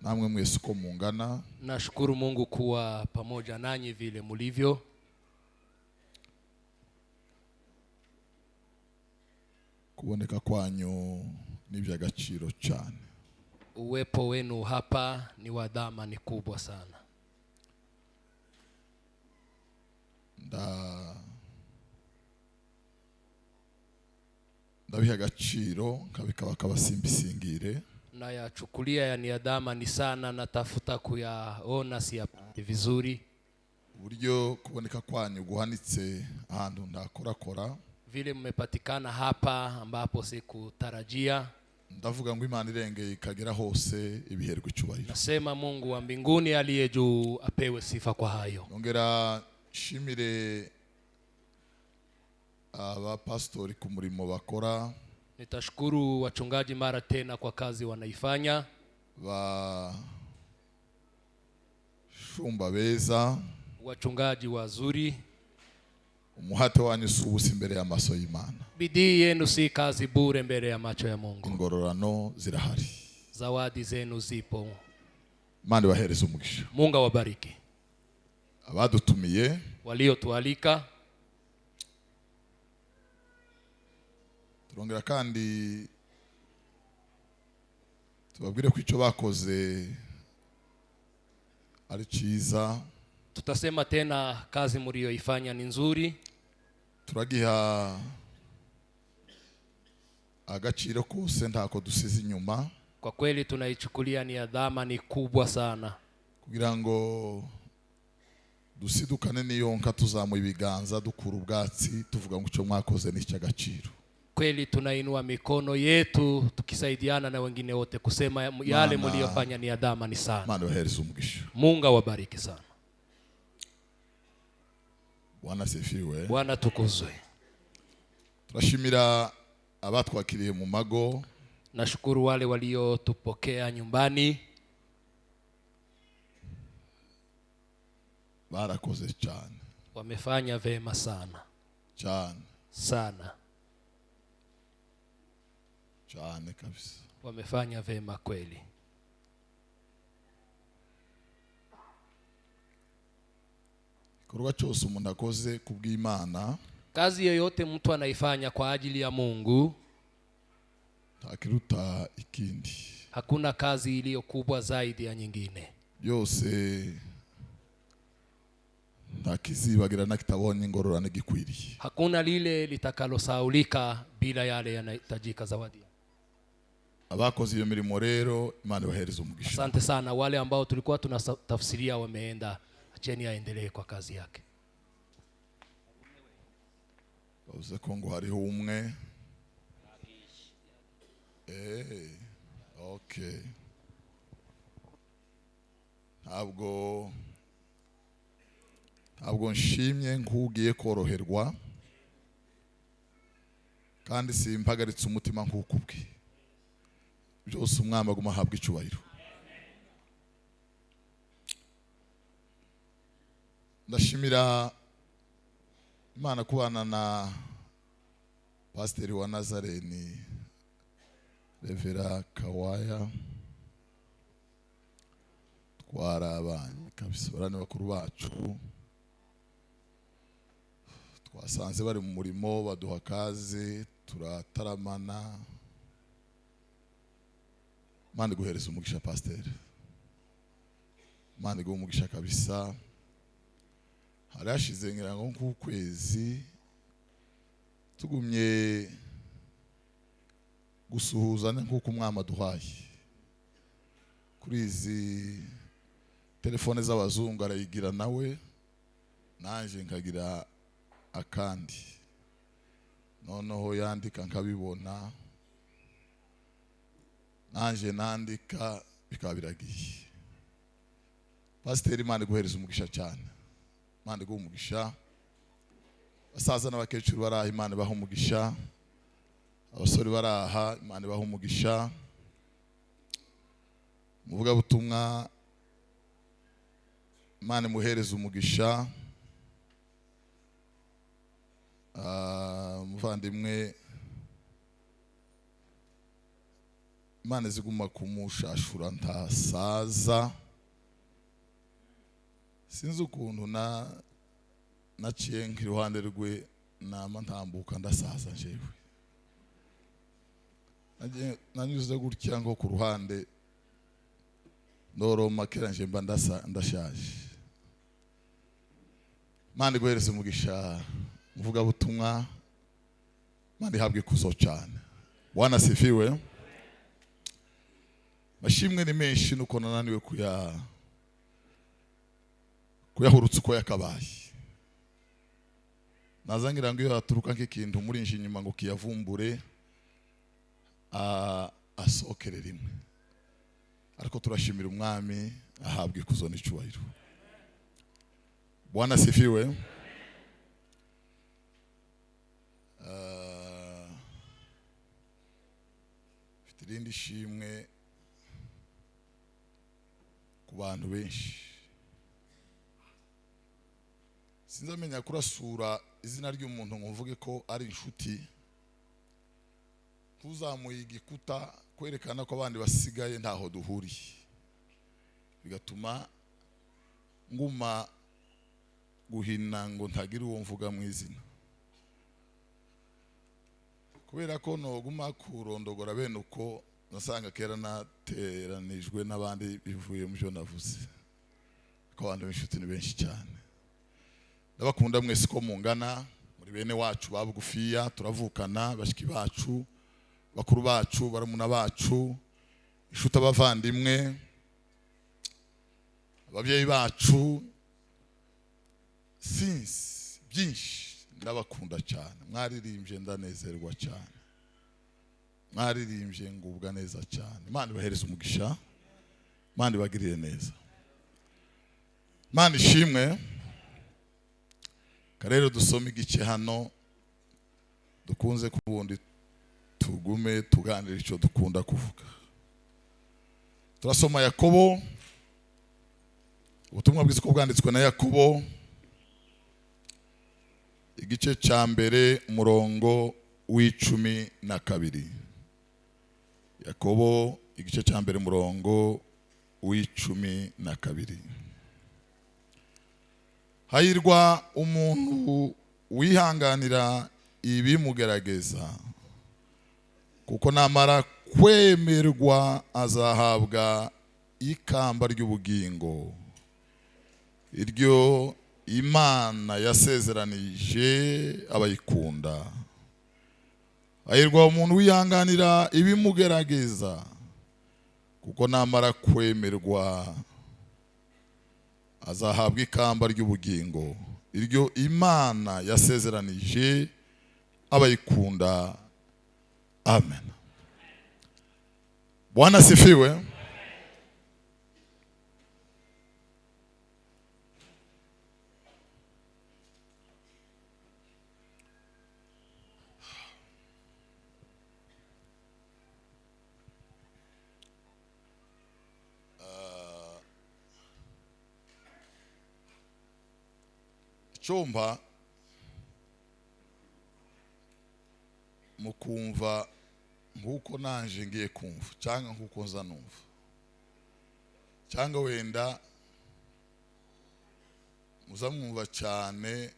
namwe mwese uko mungana. Nashukuru Mungu kuwa pamoja nanyi vile mulivyo. Kuboneka kwanyu ni by'agaciro cyane. Uwepo wenu hapa ni wa dhamani kubwa sana. Ndabiha agaciro kabikaba kabasimbisingire. Na yachukulia ya ni dhamani sana, natafuta kuyaona siyapate vizuri. Uburyo kuboneka kwanyu guhanitse ahantu ndakorakora. Vile mmepatikana hapa ambapo sikutarajia. Ndavuga ngo Imana irengeye ikagera hose ibiherwe cyubahiro. Nasema Mungu wa mbinguni aliye juu apewe sifa kwa hayo. Nongera shimire aba pastori ku murimo bakora. Nitashukuru wachungaji mara tena kwa kazi wanaifanya. Shumba beza, wachungaji wazuri. Umuhate wanyu subusi imbere y'amaso y'Imana. Bidii yenu si kazi bure mbele ya macho ya Mungu. Ingororano zirahari. Zawadi zenu zipo. Imana ibahereze umugisha. Mungu awabariki. Abadutumiye, waliotualika. Turongera kandi tubabwire ko icyo bakoze ari cyiza. Tutasema tena kazi mlioifanya ni nzuri. Turagiha agaciro kose ntako dusize inyuma. Kwa kweli tunaichukulia ni dhamani kubwa sana. Kugira ngo dusidukane niyonka tuzamu ibiganza dukura ubwatsi tuvuga ngo icyo mwakoze ni cy'agaciro. Kweli tunainua mikono yetu tukisaidiana na wengine wote kusema yale mliofanya ni dhamani sana. Mana wahereze umugisha. Mungu awabariki sana. Bwana sifiwe. Bwana tukuzwe. Turashimira abatwakiriye mu mago. Nashukuru wale waliotupokea nyumbani. Barakoze cyane. Wamefanya vema sana. Cyane. Sana. Cyane kabisa. Wamefanya vema kweli. Kuruwa cyose umuntu akoze kubw'Imana. Kazi yoyote mtu anaifanya kwa ajili ya Mungu. Takiruta ikindi. Hakuna kazi iliyo kubwa zaidi ya nyingine. Yose ntakizibagira nakitabonye ingororano gikwiriye. Hakuna lile litakalosaulika bila yale yanahitajika zawadi. Abakoze iyo mirimo rero Imana ibahereze umugisha. Asante sana wale ambao tulikuwa tunatafsiria wameenda. Acheni aendelee kwa kazi yake. Bavuze ko ngo hariho umwe. Okay. Ntabwo nshimye nk'ugiye koroherwa kandi simpagaritse umutima nk'ukubwe. Byose umwami aguma ahabwa icyubahiro. Ndashimira Imana kubana na Pasiteri wa Nazareni Revera Kawaya. Twarabanye kabisa, barane bakuru bacu. Twasanze bari mu murimo baduha kazi, turataramana. Imana iguhereze umugisha Pasiteri. Imana iguhe umugisha kabisa. Harashize ngira ngo nk'ukwezi tugumye gusuhuzanya nk'uko umwami aduhaye. Kuri izi telefone z'abazungu arayigira nawe, nanje nkagira akandi. Noneho yandika nkabibona, nanje nandika bikaba biragiye. Pasiteri, Imana iguhereze umugisha cyane. Imana iguhe umugisha. Basaza n'abakecuru baraha, Imana ibahe umugisha. Abasore baraha, Imana ibahe umugisha. Muvuga butumwa, Imana imuhereze umugisha. Muvandimwe Imana ziguma kumushashura ntasaza. Sinzi ukuntu naciye nk'iruhande rwe nama ntambuka ndasaza jewe. Nanyuze gutya ngo ku ruhande ndoroma kera nje mba ndashaje. Imana iguhereze umugisha mvuga butumwa. Imana ihabwe ikuzo cyane. Bwana asifiwe. Mashimwe ni menshi nuko nananiwe kuyahurutsa uko yakabaye. Nazangira ngo iyo haturuka nk'ikintu muri nje inyuma ngo kiyavumbure asokere rimwe. Ariko turashimira umwami ahabwe ikuzo n'icyubahiro. Bwana asifiwe. Irindi shimwe ku bantu benshi. Sinzamenya kurasura izina ry'umuntu ngo mvuge ko ari inshuti. Tuzamuye igikuta kwerekana ko abandi basigaye ntaho duhuriye, bigatuma nguma guhina ngo ntagira uwo mvuga mu izina, kubera ko noguma kurondogora bene uko nasanga kera nateranijwe n'abandi bivuye mu byo navuze. Ko abantu b'inshuti ni benshi cyane. Ndabakunda mwese ko mungana, muri bene wacu babugufiya, turavukana, bashiki bacu, bakuru bacu, baramuna bacu, inshuti abavandimwe, ababyeyi bacu, sinzi byinshi. Ndabakunda cyane. Mwaririmbye ndanezerwa cyane. Mwaririmbye ngubwa neza cyane. Imana ibahereze umugisha. Imana ibagirire neza. Imana ishimwe. Karero dusome igice hano dukunze kubundi tugume tuganira icyo dukunda kuvuga. Turasoma Yakobo, ubutumwa bwiza ko bwanditswe na Yakobo, igice cya mbere umurongo w'12. Yakobo igice cya mbere umurongo w'12. Hahirwa umuntu wihanganira ibimugerageza, kuko namara kwemerwa azahabwa ikamba ry'ubugingo, iryo Imana yasezeranije abayikunda. Hahirwa umuntu wihanganira ibimugerageza, kuko namara kwemerwa azahabwa ikamba ry'ubugingo, iryo Imana yasezeranije abayikunda. Amen. Bwana asifiwe. Chomba mukumva nkuko nanje ngiye kumva, cyangwa nkuko nza numva, cyangwa wenda muzamwumva cyane,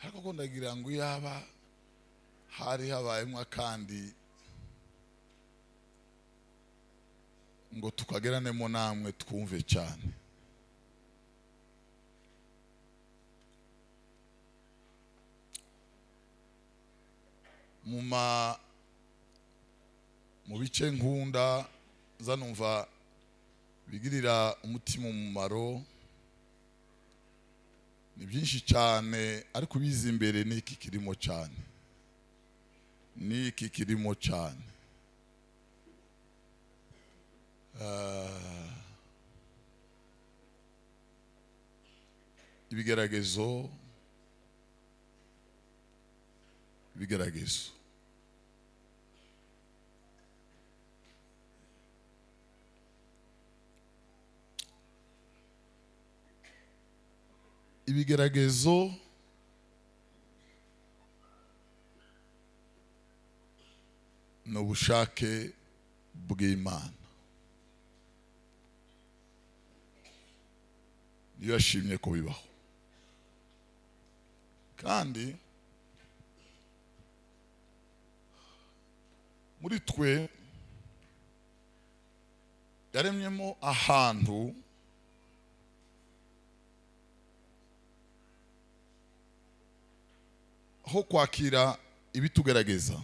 ariko ko ndagira ngo yaba hari habayemo kandi ngo tukageranemo namwe twumve cyane. Mu bice nkunda zanumva bigirira umutima umumaro ni byinshi cyane, ariko biza imbere n'iki kirimo cyane, n'iki kirimo cyane. Ibigeragezo ibigeragezo n'ubushake bw'Imana. Niyo yashimye ko bibaho. Kandi muri twe yaremyemo ahantu ho kwakira ibitugerageza,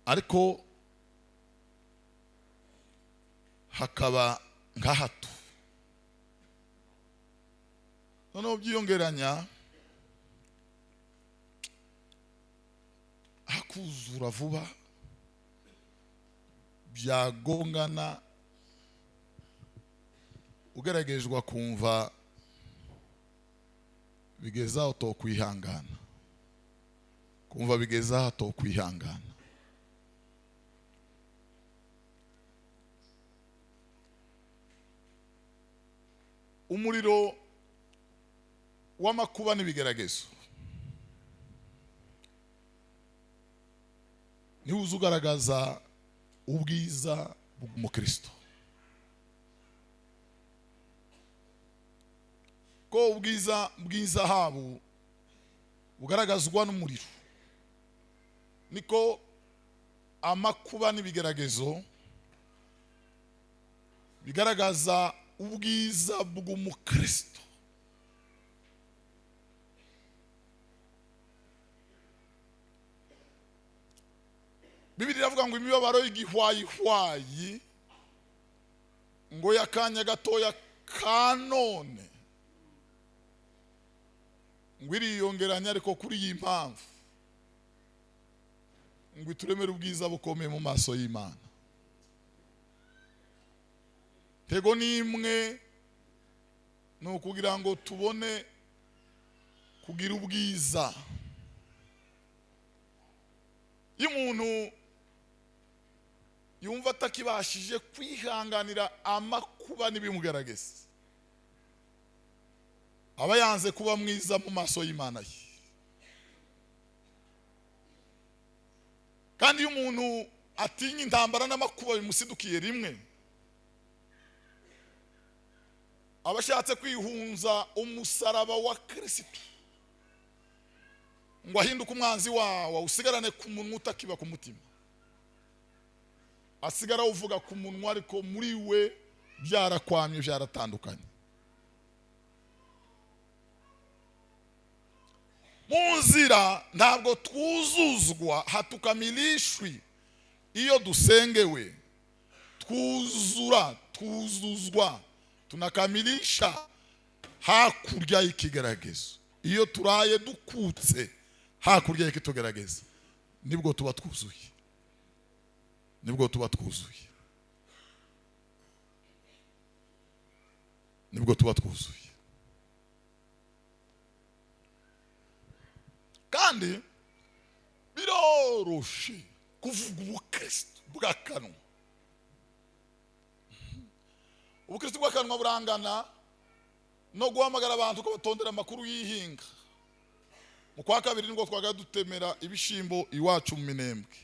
ariko hakaba nka hato. Noneho byiyongeranya hakuzura vuba, byagongana, ugeragezwa kumva bigeza aho tokwihangana, kumva bigeza aho tokwihangana. Umuriro w'amakuba n'ibigeragezo niwo uzugaragaza ubwiza bw'umukristo. Ko ubwiza bw'izahabu bugaragazwa n'umuriro, niko amakuba n'ibigeragezo bigaragaza ubwiza bw'umukristo. Bibiliya iravuga ngo imibabaro y'igihwayihwayi ngo yakanya gatoya kanone ngo iriyongeranya, ariko kuri iyi mpamvu ngo ituremere ubwiza bukomeye mu maso y'Imana. Tego nimwe no kugira ngo tubone kugira ubwiza. Iyo umuntu yumva atakibashije kwihanganira amakuba n'ibimugerageza, aba yanze kuba mwiza mu maso y'Imana ye. Kandi iyo umuntu atinya intambara n'amakuba bimusidukiye rimwe, aba ashatse kwihunza umusaraba wa Kristo ngo ahinduke umwanzi wawe, usigarane ku munwa utakiba ku mutima. Asigara uvuga ku munwa, ariko muri we byarakwamye, byaratandukanye. Mu nzira ntabwo twuzuzwa, hatukamilishwi iyo dusengewe. Twuzuzwa, tunakamilisha hakurya y'ikigeragezo. Iyo turaye dukutse hakurya y'ikitugerageza, nibwo tuba twuzuye, nibwo tuba twuzuye, nibwo tuba twuzuye. Kandi biroroshe kuvuga ubukristo bw'akanwa. Ubukristo bw'akanwa burangana no guhamagara abantu ukabatondera amakuru y'ihinga. Mu kwa kabiri nibwo twaga dutemera ibishimbo iwacu mu Minembwe.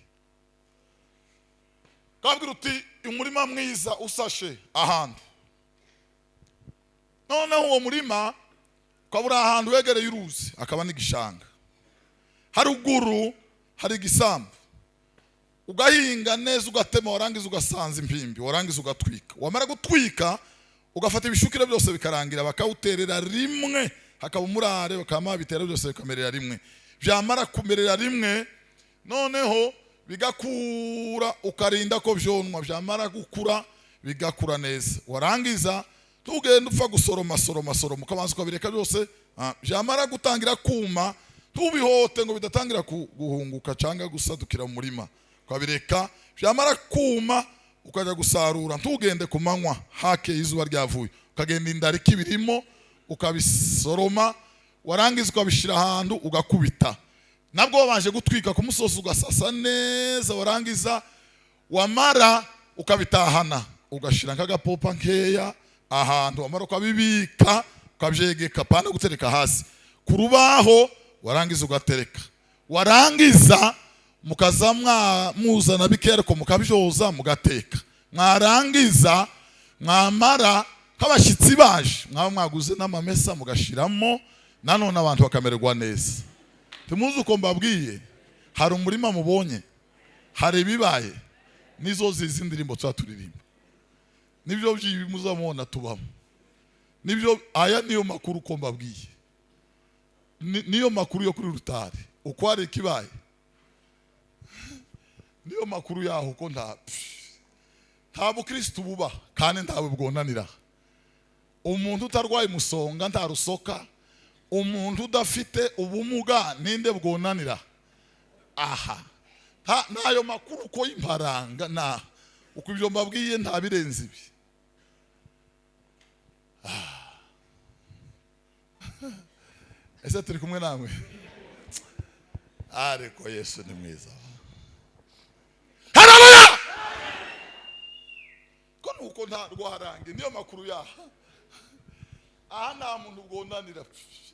Kabwira uti umurima mwiza usashe ahantu. Noneho uwo murima ukabura ahantu wegereye uruzi, akaba n'igishanga. Haruguru hari igisambu. Ugahinga neza, ugatema, warangiza ugasanza impimbi, warangiza ugatwika. Wamara gutwika ugafata ibishukire byose bikarangira, bakawuterera rimwe, hakaba umurare, bakama bitera byose bikamerera rimwe. Byamara kumerera rimwe, noneho bigakura, ukarinda ko byonwa. Byamara gukura bigakura neza, warangiza tugenda upfa gusoroma ukabanza ukabireka byose. Byamara gutangira kuma, tubihote ngo bidatangira guhunguka cyangwa gusadukira mu murima, ukabireka. Byamara kuma ukajya gusarura, ntugende ku manywa hake izuba ryavuye, ukagenda indari kibirimo ukabisoroma, warangiza ukabishira ahantu ugakubita. Nabwo wabanje gutwika ku musozi ugasasa neza, warangiza wamara ukabitahana, ugashira nk'agapopa nkeya ahantu, wamara ukabibika, ukabyegeka, pana gutereka hasi ku rubaho, warangiza ugatereka. Warangiza mukaza muzana bikere ko mukabyoza mugateka, mwarangiza mwamara kabashitsi baje mwaba mwaguze n'amamesa mugashiramo, nanone abantu bakamererwa neza. Timuzi uko mbabwiye, hari umurima mubonye, hari ibibaye, nizo zizi indirimbo twaturirimba, nibyo by'ibimuzamona tubamo, nibyo aya niyo makuru uko mbabwiye, niyo makuru yo kuri rutare uko ari kibaye, niyo makuru yaho uko nta bukristo buba kandi ntawe bwonanira. Umuntu utarwaye musonga ntarusoka, umuntu udafite ubumuga ninde bwonanira? Aha, nayo makuru uko y'imparanga na uko ibyo mbabwiye nta birenze ibi. Ese turi kumwe namwe? Ariko Yesu ni mwiza. Haleluya! Ko nuko nta rwarange niyo makuru yaha. Aha nta muntu bwonanira.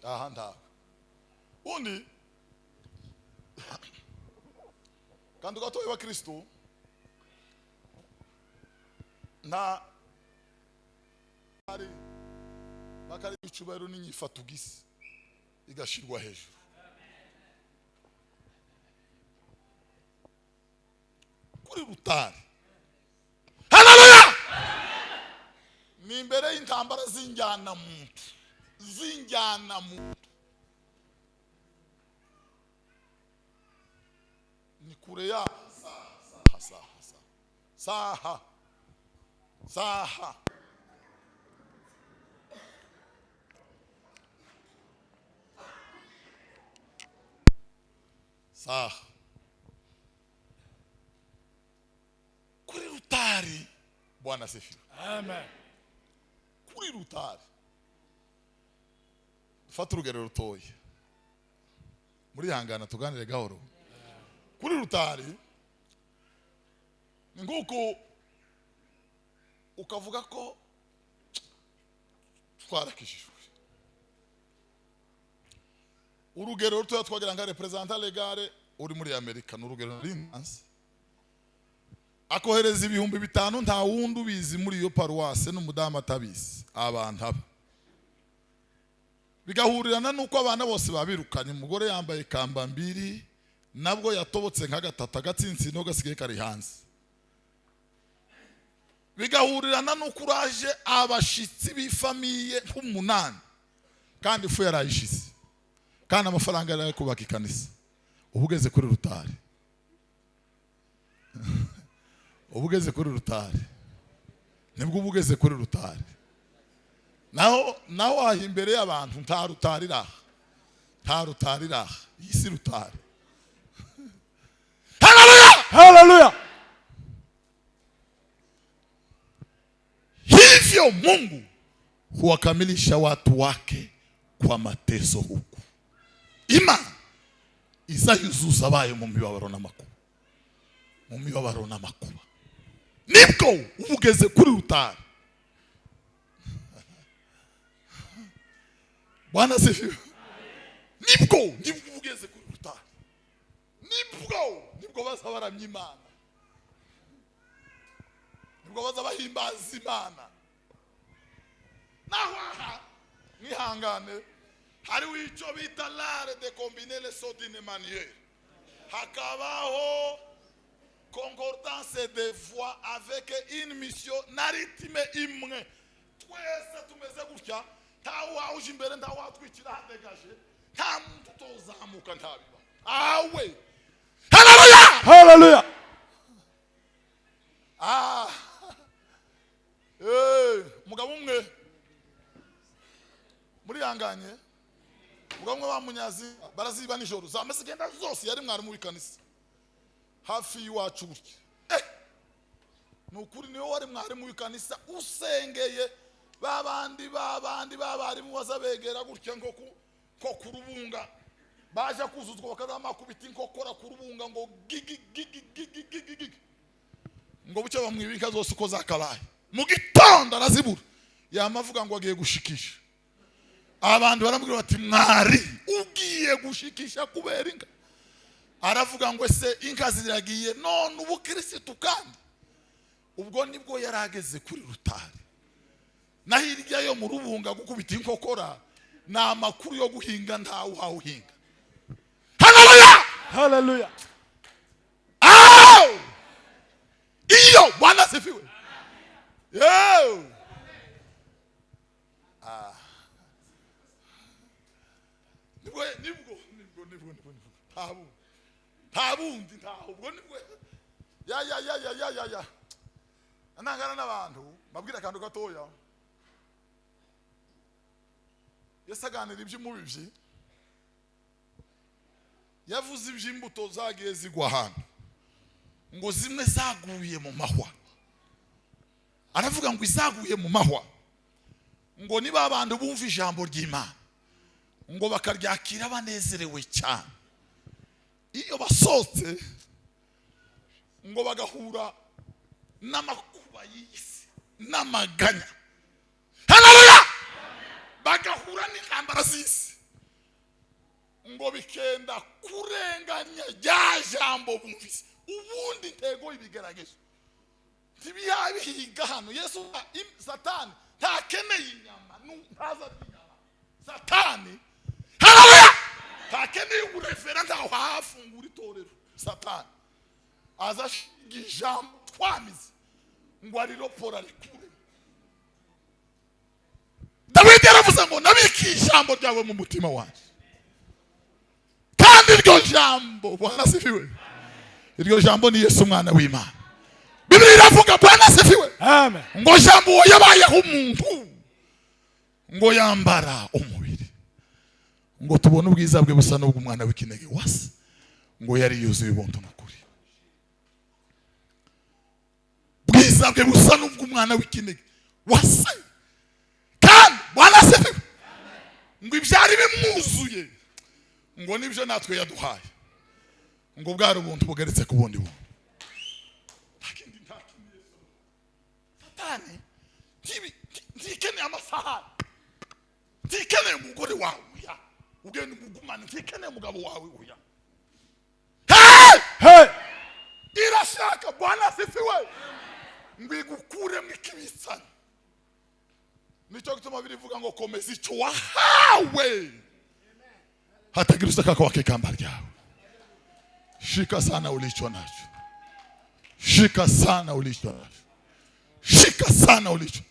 Aha nta. Undi kandi gatoye wa Kristo na ari bakari icubero n'inyifatugisi igashirwa hejuru. Kuri rutare. Haleluya! Ni imbere y'intambara zinjyana muntu. Zinjyana muntu. Ni kure ya saha. Kuri rutari Bwana asifiwe. Amen. Kuri rutari fata urugero rutoye muri hangana tuganire gahoro. Kuri rutari ni nguko ukavuga ko twarakishijwe. Urugero rutoya twagira nga representant legale uri muri Amerika, n'urugero rinanse akohereza 5,000 nta wundi ubizi muri iyo paruwase n'umudamu atabizi abantu aba bigahurirana nuko abana bose babirukanye. Umugore yambaye kamba mbiri nabwo yatobotse nk'agatata agatsinsino gasigaye kari hanze. Bigahurirana nuko uraje abashitsi bifamiye nk'umunani kandi ifu yarayishize kandi amafaranga yari kubaka ikanisa. Ubugeze kuri rutare ubugeze kuri rutare nibwo ubugeze kuri rutare. Naho aho imbere y'abantu nta rutarira, nta rutarira isi rutare. Haleluya! Haleluya! Hivyo Mungu huwakamilisha watu wake kwa mateso huku. Imana izayuzuza abayo mu mibabaro n'amakuba. Mu mibabaro n'amakuba. Nibwo ubugeze kuri rutare. Bwana asifiwe. Nibwo ubugeze kuri rutare. Nibwo baza baramya Imana. Nibwo baza bahimbaza Imana. Naho aha nihangane hari wico bita l'art de combiner les sauts d'une manière. Hakabaho concordance de voix avec une mission na rythme imwe. Twese tumeze gutya, ntawe uje imbere ntawe atwikira hadegaje, nta muntu tozamuka ntabiba. Awe. Haleluya! Haleluya! Mugabo umwe muri yanganye, mugabo umwe bamunyazi baraziba nijoro zamese genda zose yari mwari mu kanisa hafi y'iwacu gutya. Nukuri niyo wari mwari mu kanisa usengeye babandi babari mu wazabegera gutya nko kurubunga baje kuzuzwa bakazama kubita inkokora kurubunga ngo gigi ngo bucyo bamwibika zose uko zakabaye. Mu gitondo arazibura yamavuga ngo agiye gushikisha. Abantu barambwira bati mwari ugiye gushikisha kubera inga. aravuga ngo ese inka ziragiye none ubu Kristo kandi ubwo nibwo yarageze kuri rutare na hirya yo mu rubunga gukubita inkokora na makuru yo guhinga nta uhawuhinga. Haleluya Hallelujah. Iyo Bwana sifiwe. Yo nibwo tabundi ntaho ubwo nibwo ya anangana n'abantu babwira kandi gatoya yasaganira iby'umubivyi yavuze iby'imbuto zagiye zigwa ahantu ngo zimwe zaguye mu mahwa. Aravuga ngo izaguye mu mahwa ngo niba abantu bumva ijambo ry'Imana ngo bakaryakira banezerewe cyane, iyo basotse ngo bagahura n'amakuba y'isi n'amaganya. Haleluya! Bagahura n'intambara z'isi ngo bikenda kurenganya rya jambo bumvise. Ubundi intego y'ibigeragezo ntibihiga hano. Yesu Satani ntakeneye inyama ntaza inyama. Satani haleluya ntakeneye urefera ntaho hafungura itorero. Satani aza ijambo twamize ngo ariropora rikure. Dawidi yaravuze ngo nabiki ijambo ryawe mu mutima wanjye, kandi iryo jambo Bwana sifiwe. Iryo jambo ni Yesu mwana w'Imana. Biblia iravuga Bwana sifiwe. Amen. Ngo jambo yabayeho umuntu ngo yambara umubiri ngo tubone ubwiza bwe busa n'ubw'umwana w'ikinege wase ngo yari yuzuye ubuntu n'ukuri. Bwiza bwe busa n'ubw'umwana w'ikinege wase kandi Bwana sifiwe. Ngo ibyari bimwuzuye ngo nibyo natwe yaduhaye ngo bwari ubuntu bugeretse ku bundi buntu. Satani ntikeneye amasahani, ntikeneye umugore wawe uya ugenda umugumane, ntikeneye umugabo wawe uya. Hey! Irashaka Bwana sifiwe ngo igukure mu kibisana. Nicyo gituma birivuga ngo komeza icyo wahawe hatagira usaka kwa kikamba ryawe. Shika sana ulicho nacho. Shika sana ulicho nacho. Shika sana ulicho.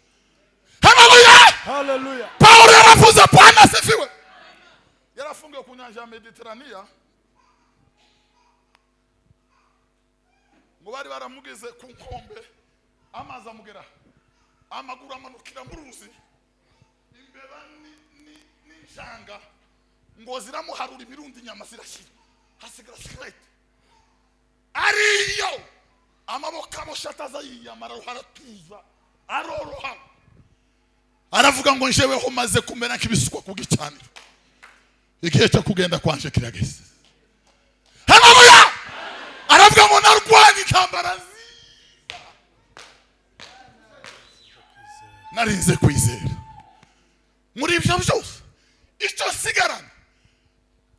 Haleluya! Hallelujah. Paulo yaravuze Bwana sifiwe. Yarafungiwe ku nyanja ya Mediterania. Ngo bari baramugize ku nkombe amazi amugera amaguru amanukira mu ruzi, imbeba n'injanga ngo ziramuharura imirundi inyama zirashira hasigara sigarete. Ariyo amaboko aboshataza yiyamara haratuza aroroha. Aravuga ngo njeweho maze kumera nk'ibisukwa ku gicaniro, igihe cyo kugenda kwanje kirageze. Haleluya! Aravuga ngo narwanye intambara nziza narinze kwizera. Muri ibyo byose icyo sigarana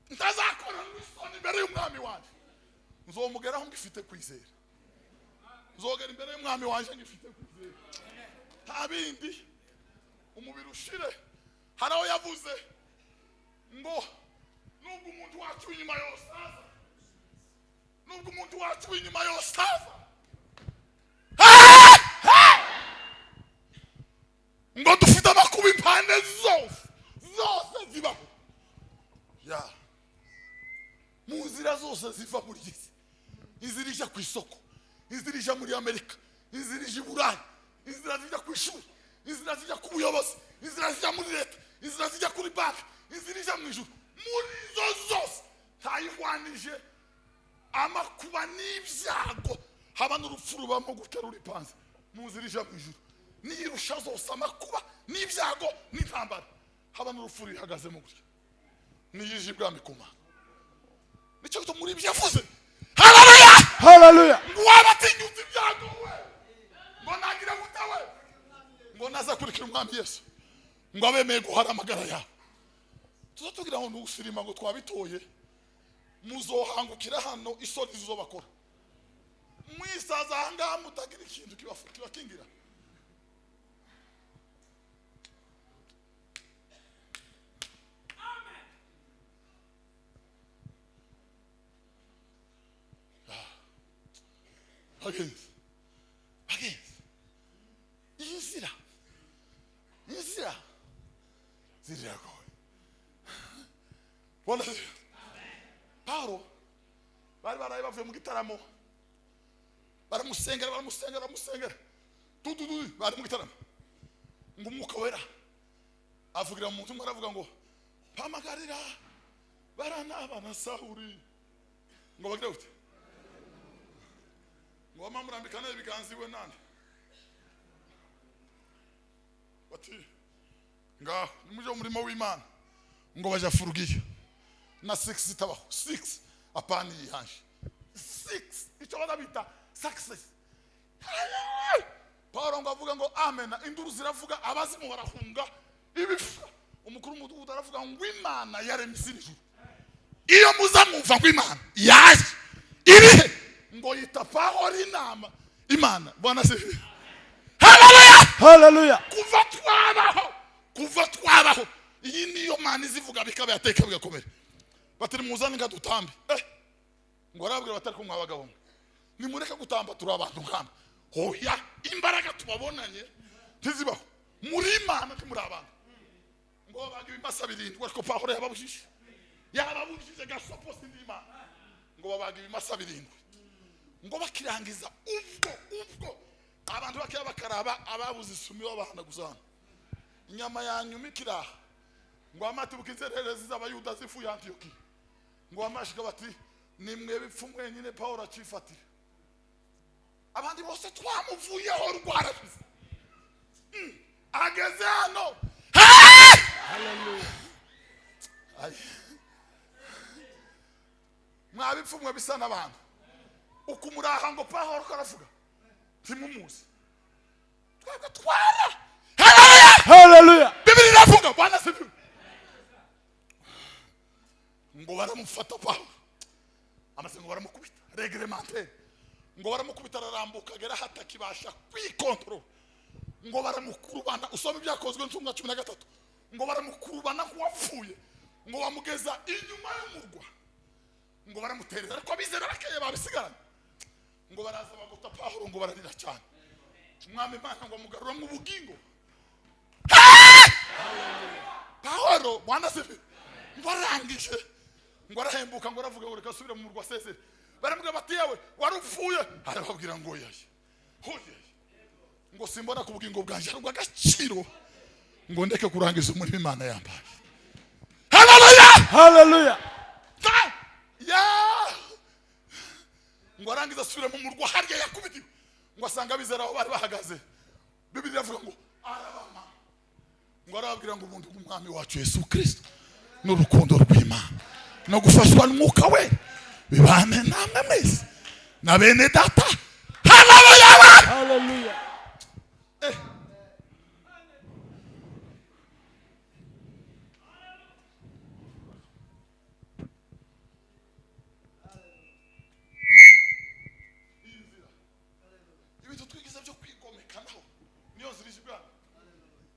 ntazakora n'isoni imbere y'umwami wanjye, nzomugeraho ngifite kwizera. Nzogera imbere y'umwami wanjye ngifite kwizera. Nta bindi umubiri ushire. Hari aho yavuze ngo nubwo umuntu wacu inyuma yosaza, nubwo umuntu wacu inyuma yosaza, ngo dufite amakuba impande zose zibaho. Ya mu nzira zose ziva muri isi, inzira ijya ku isoko, inzira ijya muri Amerika, inzira ijya i Burayi, inzira zijya ku ishuri, inzira zijya ku buyobozi, inzira zijya muri leta, inzira zijya kuri banki, inzira ijya mu ijuru. Muri zo zose ntayihwanije amakuba n'ibyago, haba n'urupfu rubamo guterura ipanze. Mu nzira ijya mu ijuru niyirusha zose amakuba n'ibyago n'intambara, haba n'urupfu rihagazemo gutya niyije ibwami kuma. Nicyo gito muri ibyo yavuze. Haleluya! Hallelujah. Ngo wabatinyutse ibyago we, ngo nagira gute we, ngo naza kurikira umwami Yesu, ngo abemeye guhara amagara yawe. Tuzatugira ngo n'usirima ngo twabitoye muzohangukira hano isoni zizo bakora mwisaza ahangaha mutagira ikintu kibakingira. Bagenzi inzira ziragoye. Bona Paulo bari baraye bavuye mu gitaramo baramusengera tudu bari mu gitaramo ngo umwuka wera avugira mu muntu aravuga ngo pamagarira barana abana Sawuli ngo bagire ute ngo bamurambikana ibiganza iwe nande bati nga nimuje umurimo w'Imana ngo baja furugiye na 6 zitabaho 6 apani yihanje 6 icyo badabita success. Paulo ngo avuga ngo amen, induru ziravuga abazimu barahunga ibifu. Umukuru w'umudugudu aravuga ngo Imana yaremye isi n'ijuru. Iyo muzamumva ngo Imana yaje iri ngo yita Paulo inama Imana. Bwana se Hallelujah. Kuva twabaho iyi niyo Mana izivuga bikaba yateka bigakomera. Batiri muzani nga dutambi ngo arabwira batari kumwe abagabo nimureka gutamba turi abantu nkamba hoya imbaraga tubabonanye tizibaho muri Imana timuri abantu ngo bagiye imasa birindwi ariko Paulo yababujije gasopo sindimana ngo bagiye imasa birindwi ngo bakirangiza ubwo abantu bakiya bakaraba ababuze isumi w'abahana guzana inyama yanyumikira ngo amatibuka inzererezi z'abayuda zifu ya Antiokia ngo amashika bati nimwe bipfumwe nyine Paulo acifatira abandi bose twamuvuyeho rwarabize ageze hano. Hallelujah. Mwabipfumwe bisa n'abantu ukumuraha ngo Paulo karavuga timumuzi twebwe twara. Hallelujah. Bibiri iravuga Bwana sibi ngo baramufata Paulo amasengo baramukubita reglementaire ngo baramukubita ararambuka agera hatakibasha kwikontrol ngo baramukurubana usoma ibyakozwe n'Intumwa 13 ngo baramukurubana kuwapfuye ngo bamugeza inyuma y'umurwa ngo baramutereza ariko abizera bakeye babisigaranye ngo baraza bagota Paulo ngo bararira cyane umwami Imana ngo amugarura mu bugingo. Paulo Bwana sibi barangije ngo arahembuka ngo aravuga ngo reka subira mu murwa sese baramubwira bati yewe warupfuye arababwira ngo yaye hoye ngo simbona ku bugingo bwanje arugwa agaciro ngo ndeke kurangiza umurimo Imana yambaye. Hallelujah. ngo arangiza subira mu murwa harya yakubitiwe ngo asanga bizera aho bari bahagaze. Bibiri iravuga ngo arabama ngo arababwira ngo umuntu w'umwami wacu Yesu Kristo n'urukundo rw'Imana no gufashwa n'umwuka we bibane namwe mwese na bene data. Hallelujah. Hallelujah. Ibintu twigize byo kwigomekanaho niyo zirijibwa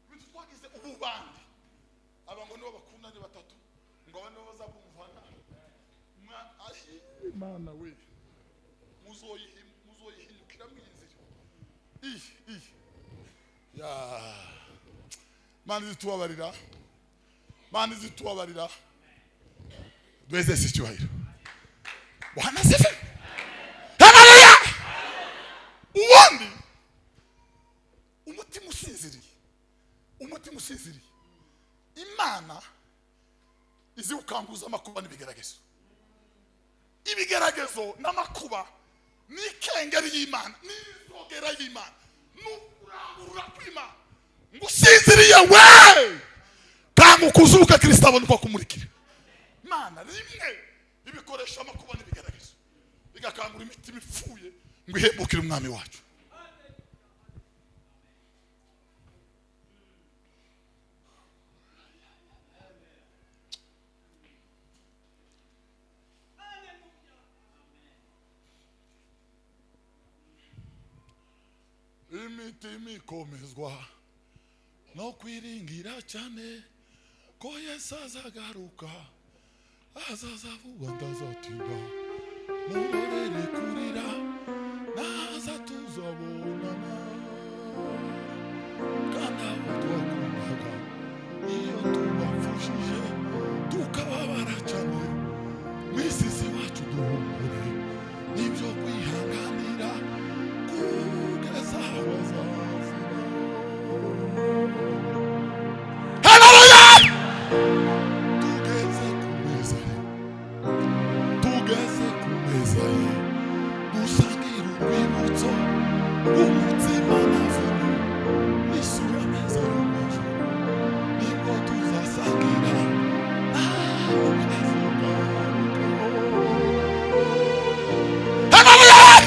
ibintu twagize ububandi abango nibo bakundanye batatu ngo bane bazabumvana Imana we muzoyihindukira mwinzira ya Mana zitubabarira duweze sicyuhiro Bwana sife. Hallelujah. Ubundi umutima usinziriye Imana izi ukanguza amakuba n'ibigeragezo n'amakuba n'ikengeri y'Imana n'izogera y'Imana n'urangurura kw'Imana ngo usinziriye we kandi ukuzuka Kristo abone uko kumurikira. Imana rimwe ibikoresha amakuba n'ibigeragezo bigakangura imitima ipfuye ngo ihembukire umwami wacu. imitima ikomezwa no kwiringira cyane ko Yesu azagaruka, azaza vuba ndazatinda, murorere kurira naza tuzabonana, kandi abo twakundaga iyo tubapfushije tukababara cyane, mwisizi wacu duhumure nibyo kwihanganira kugeza abazazira. Haleluya! Tugeze ku meza ye gusangira urwibutso rw'umutima n'avuga n'isura neza y'amajoro, nibwo tuzasangira nawe ukavuga.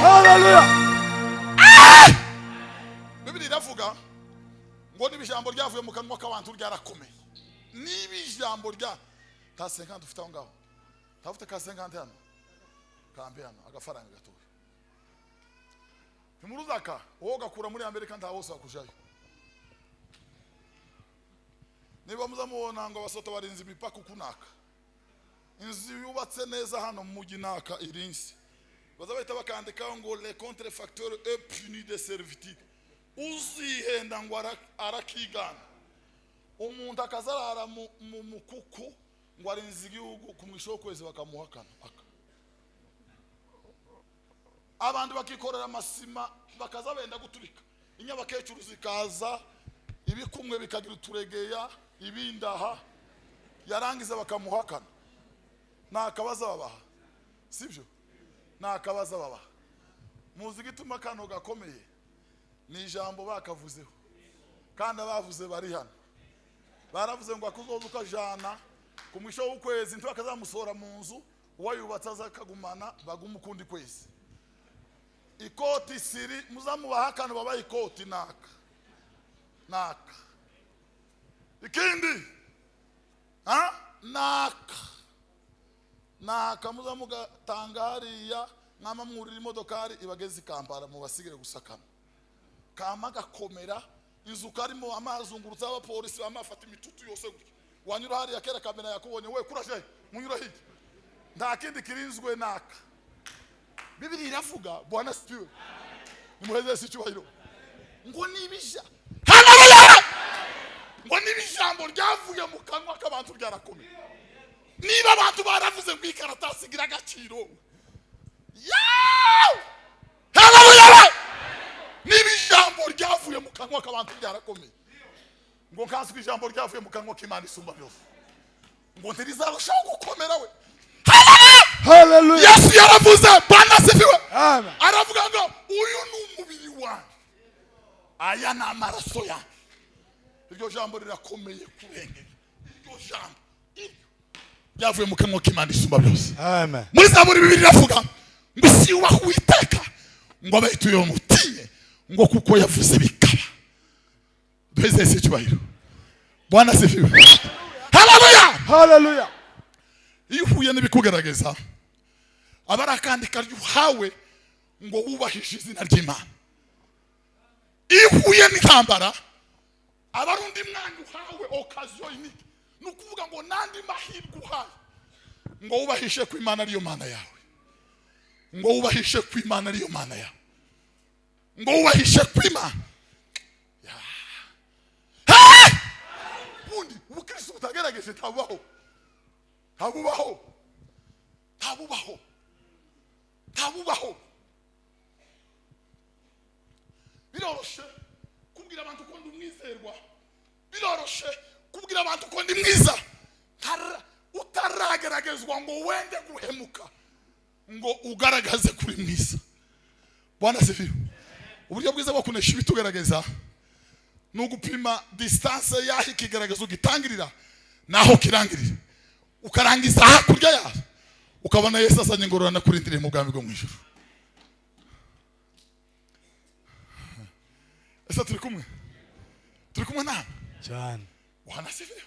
Haleluya! Bibiliya iravuga ngo niba ijambo ryavuye mu kanwa k'abantu ryarakomeye, niba ijambo rya ka 50 ufite aho ngaho, tafute ka 50 hano, kambe hano agafaranga gatoya, ntimuruzaka wowe gakura muri Amerika nta wose wakujayo. Niba muzamubona ngo abasoto barinze imipaka ukunaka, inzu yubatse neza hano mu mujyi naka irinsi, bazabahita bakandikaho ngo les contrefacteurs et punis de servitude. Uzihenda ngo arakigana, umuntu akazarara mu mukuku ngo arinze igihugu ku mwisho w'ukwezi bakamuhakana. Abantu bakikorera amasima bakaza benda guturika, inyabakecuru zikaza ibikumwe bikagira uturegeya ibindaha, yarangiza bakamuhakana. Nakabaza babaha, sibyo? Nakabaza babaha. Muzi gituma kano gakomeye ni ijambo bakavuzeho, kandi abavuze bari hano. Baravuze ngo akuzoza ukajana ku mwisho w'ukwezi ntibakazamusora mu nzu, uwayubatse azakagumana baguma ukundi kwezi. Ikoti siri muzamubaha kano babaye ikoti naka ikindi naka muzamugatangariya mwama mwurira imodokari ibageze Kampala mu basigire gusakana, kama gakomera inzu karimo amazungurutse abapolisi bamafata imitutu yose gutyo, wanyura hari yakera kamera yakubonye we kuraje munyura hirya, nta kindi kirinzwe naka. Bibiliya iravuga Bwana sifiwe, nimuheze sicyubahiro, ngo nibisha. Haleluya! Ngo nibijambo ryavuye mu kanwa k'abantu ryarakomeye. Niba abantu baravuze ngo ikaratasi gira agaciro, haleluya! Nibijambo ryavuye mu kanwa k'abantu ryarakomeye, ngo nkazwe ijambo ryavuye mu kanwa k'Imana isumba byose, ngo ntirizarushaho gukomera we. Haleluya! Yesu yaravuze, Bwana sifiwe. Amen. Aravuga ngo uyu ni umubiri wanjye, aya ni amaraso yanjye. Iryo jambo rirakomeye kurengera, iryo jambo ryavuye mu kanwa k'Imana isumba byose. Amen. Muri Zaburi Bibiliya iravuga ngo si yubaha Uwiteka ngo abayituye umutinye, ngo kuko yavuze bikaba. Duheze sicyubahiro, Bwana sifiwe. Haleluya! Haleluya! Iyo uhuye n'ibikugerageza abarakandika ryuhawe ngo wubahishije izina ry'Imana. Iyo uhuye n'intambara abarundi mwanya uhawe occasion unique, nukuvuga ngo nandi mahirwe uhawe ngo wubahishe ku Imana ariyo Mana yawe, ngo wubahishe ku Imana ariyo Mana yawe, ngo wubahishe ku Imana. Bundi ubukristo butagerageje tabubaho, tabubaho, tabubaho, tabubaho. Biroroshe kubwira abantu ko ndi umwizerwa, biroroshe kubwira abantu ko ndi mwiza, utarageragezwa ngo wende guhemuka ngo ugaragaze kuri mwiza. Bwana sifiwe. Uburyo bwiza bwo kunesha ibitugerageza ni ugupima distance yaho ikigaragaza ugitangirira naho kirangirira, ukarangiza hakurya yaho ukabona Yesu azanye ingororano kurindiriye mu bwami bwo mu ijuru. Ese turi kumwe nawe cyane? Bwana sifiwe.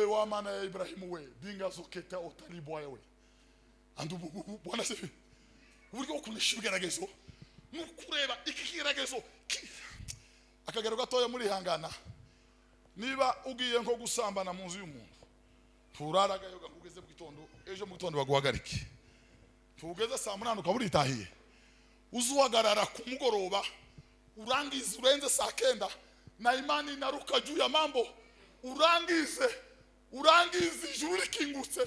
Wa mana ya Ibrahimu we dinga zoketa otalibwa we andu Bwana sifiwe. uburyo bwo kunesha ibigeragezo ni ukureba iki kigeragezo akagero gatoya muri hangana. Niba ugiye nko gusambana mu nzu y'umuntu, turaragayo gakugeze mu gitondo, ejo mu gitondo baguhagarike, tugeze saa 8 ukabura itahiye, uzuhagarara ku mugoroba urangize urenze saa 9 na imani naruka juu ya mambo, urangize ijuru rikingutse,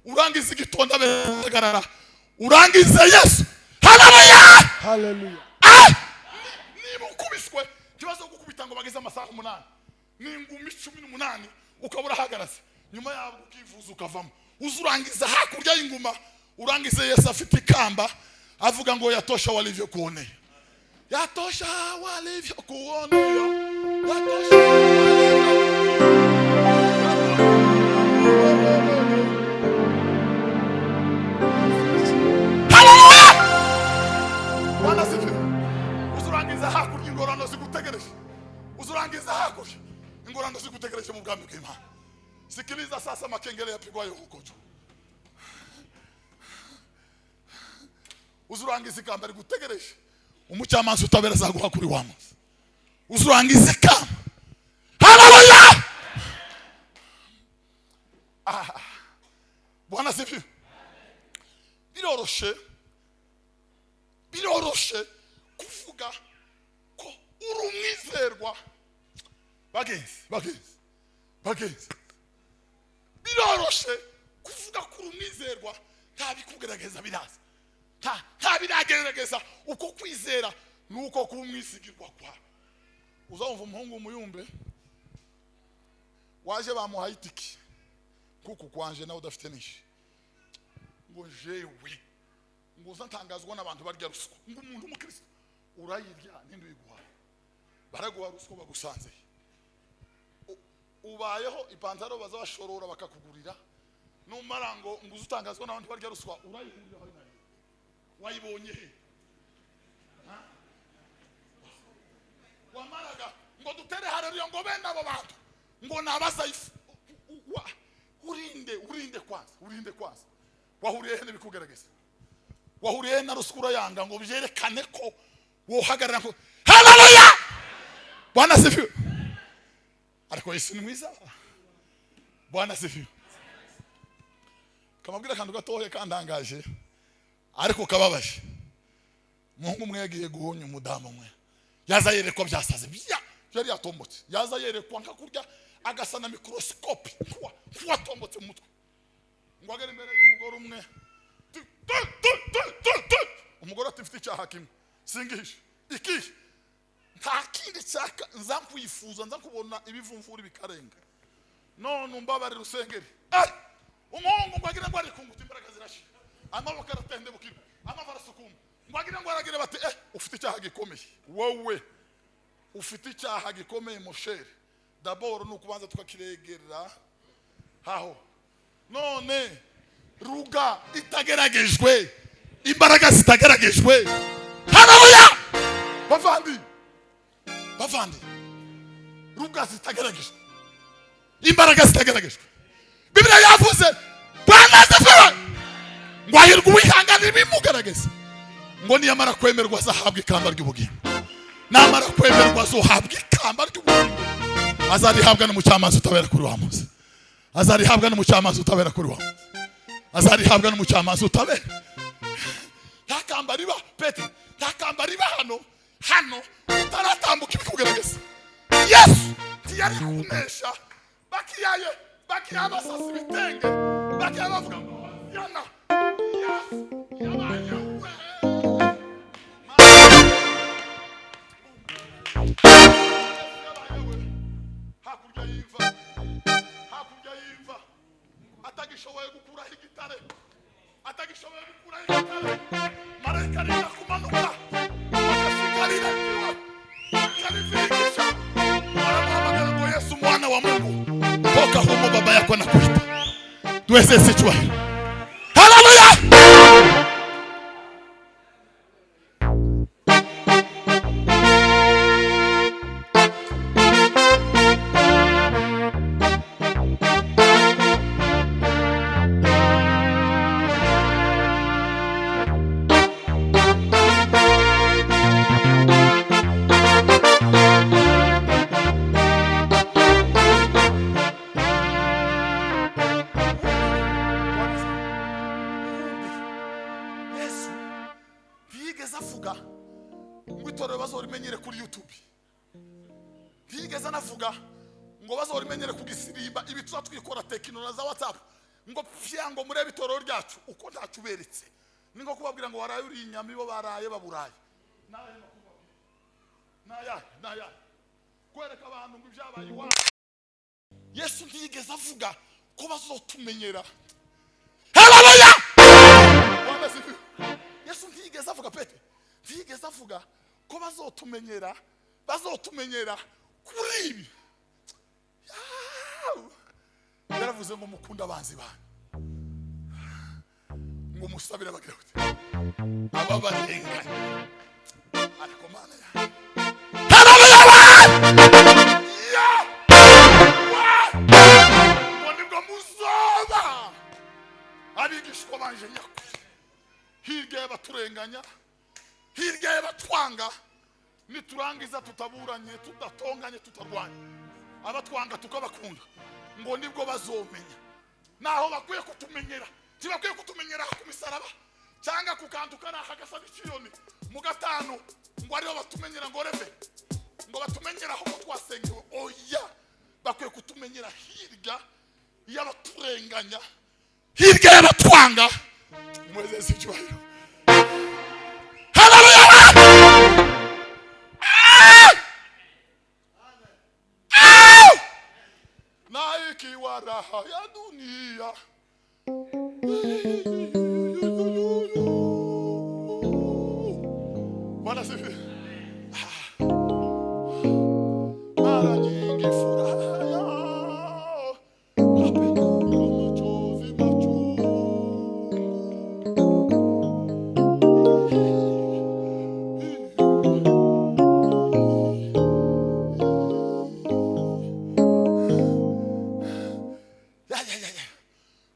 urangize igitondo abegarara, urangize Yesu. Haleluya, Haleluya. Niba ukubiswe kibazo gukubita ngo bageze amasaha 8 n'ingumi 18 ukabura hagaraze, nyuma yabo ukivuza ukavamo, uzurangiza hakurya y'inguma, urangize Yesu afite ikamba avuga ngo yatosha walivyo kuonea, yatosha walivyo kuonea, yatosha Bwana sifiwe. Uzurangiza hakurya ingorano zigutegereje, uzurangiza hakurya ingorano zigutegereje mu bwami bw'Imana. Sikiliza sasa makengele yapigwayo huko juu. Uzurangiza ikamba rigutegereje, umucamanza utabera azaguha kuri wa munsi. Uzurangiza ikamba. Haleluya. Bwana sifiwe. Biroroshe kuvuga ko uri umwizerwa. Bagenzi. Biroroshe kuvuga ko uri umwizerwa, ntabikugerageza biraza. Ntabiragerageza uko kwizera nuko kumwisigirwa kwa. Uzumva umuhungu umuyumbe waje bamuhaye itiki kuko kwanje nawe udafite nishi, ngo jewe ngo uzantangazwa n'abantu barya ruswa, ngo umuntu umukristo urayirya n'indi uyiguha, baraguha ruswa bagusanze, ubayeho ipantaro bazabashorora bakakugurira, numara ngo uzutangazwa n'abantu barya ruswa urayihurira aho nayo wayibonye he? Wamaraga ngo dutere haleluya ngo bene abo bantu ngo nabazayifu, urinde kwanza wahuriye he n'ibikugerageza, wahuriye na ruswa yanga ngo byerekane ko wohagarara ngo haleluya. Bwana sifiwe. Ariko Yesu ni mwiza. Bwana sifiwe. Kamabwira kandi gatohe kandangaje ariko kababaje. Mungu umwe yagiye guhonya umudamu umwe, yaza yerekwa byasaze yari yatombotse, yaza yerekwa nka kurya agasa na microscope kuwa tombotse mu mutwe, ngo agere imbere y'umugore umwe, umugore atifite icyaha kimwe, singihishe iki nta kindi cyaka nza kwifuza, nza kubona ibivumvuri bikarenga, none umbabare rusengeri umuhungu ngo agire ngo ari kunguta imbaraga zirashira, amaboko aratende bukira, amavara sukuma, ngo agire ngo aragire bati ufite icyaha gikomeye, wowe ufite icyaha gikomeye mushere, d'abord nukubanza tukakiregera haho, none ruga itageragejwe, imbaraga zitageragejwe. Haleluya. Bavandi ruga zitageragejwe, imbaraga zitageragejwe. Biblia yavuze Bwana asifiwe, ngo ahirwa uwihanganira ibimugaragaza, ngo niyamara kwemerwa azahabwa ikamba ry'ubugingo, namara kwemerwa azohabwa ikamba ry'ubugingo, azarihabwa n'umucamanza utabera kuri wa munsi, azarihabwa n'umucamanza utabera kuri wa munsi, azarihabwa n'umucamanza utabera. Ntakamba riba pete, ntakamba riba hano utaratambuka ibikugerageza. Yesu ntiyari kunesha bakiya basasa ibitenge, bakiya bavuga ngo yana Yesu yabaye hakurya y'imva atagishoboye gukuraho igitare, marayika arenda kumanuka akasigarira akarifikisha, wanamuhamagara ngo Yesu mwana wa Mungu, toka humo baba yako anakuita. Tuweze sichwa. Haleluya. ngo itorero bazorimenyere kuri YouTube. Ntiyigeze anavuga ngo bazorimenyere ku gisirimba ibi twatwikora tekinoloji za WhatsApp ngo pfya ngo murebe itorero ryacu uko ntacuberetse. Ni ngo kubabwira ngo waraye uri inyama ibo baraye baburaye. Naya kwereka abantu ngo ibyabaye iwacu. Yesu ntiyigeze avuga ko bazotumenyera. Haleluya! Yesu ntiyigeze avuga pete. Ntiyigeze avuga ko bazotumenyera kuri ibi. Yaravuze ngo mukunda abanzi banyu. Ngo musabire abagira gute. Ababarenganya. Ariko Mana ya. Abigishwa banje nyakuri hirya baturenganya hirya batwanga niturangiza tutaburanye tudatonganye tutarwanya abatwanga tukabakunda ngo nibwo bazomenya naho bakwiye kutumenyera tibakwiye kutumenyera ku misaraba cyangwa kukantukana hagasa n'ikiyoni mu gatanu ngo ariyo batumenyera ngo reve ngo batumenyera aho twasengewe oya bakwiye kutumenyera hirya y'abaturenganya hirya y'abatwanga mwezeze icyubahiro. Haleluya! Na ikiwa raha ya dunia Bwana sifi. Mara nyingi furaha yao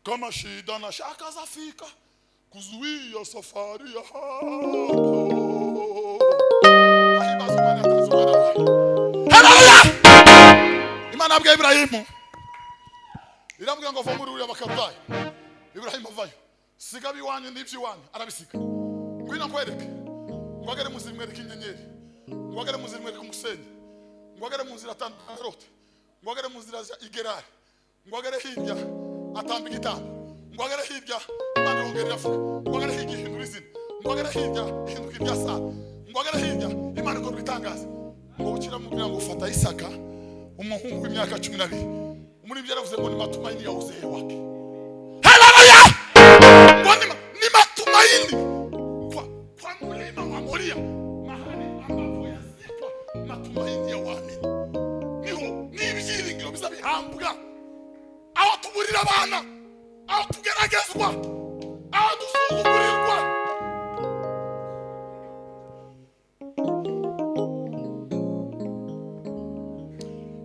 kama shida na shaka zafika kuzuia safari ya hapo. Haleluya! Imana abwiye Ibrahimu irambwira ngo va muri uriya bakarutaye. Ibrahimu avayo siga biwanyu n'iby'iwanyu arabisiga ngwino nkwereke ngo agere mu nzira imwereke inyenyeri ngo agere mu nzira imwereke umusenyi ngo agere mu nzira atandarote ngo agere mu nzira igerari ngo agere hirya atamba igitambo ngo agere hirya Imana yongera iravuga ngo agere hirya ihindura izina ngo agere hirya ihinduka irya saa ngo agere hirya Imana ikora ibitangaza ngo ukira mu kugira ngo ufata Isaka umuhungu w'imyaka 12 muri ibyo yaravuze ngo ni matumaini ya uzee wake. Haleluya! Ni matumaini kwa mlima wa Moria mahali ambapo yazikwa matumaini ya waamini. Niho n'ibyiringiro bizabihambwa aho tuburira abana aho tugeragezwa aho dusuzugurirwa.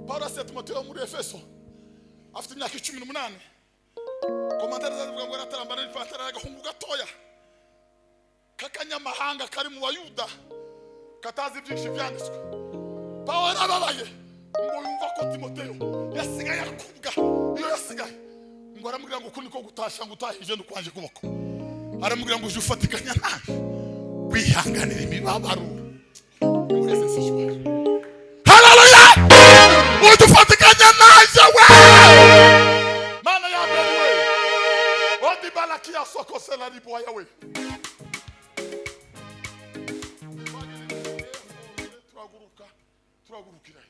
Paulo ase Timoteyo muri Efeso afite imyaka 18 komandari zavuga ngo aratarambana n'ipantaro y'agahungu gatoya kakanyamahanga kari mu Bayuda katazi byinshi byanditswe. Paulo arababaye ngo yumva ko Timoteyo yasigaye akubwa iyo yasigaye ngo aramubwira ngo kundi ko gutasha ngo utahije n'ukwanje kuboko aramubwira ngo uje ufatikanya nawe wihanganira imibabaro. Haleluya! Udufatikanya naje we Mana ya mbere odi balaki ya soko sela riboya we turagurukira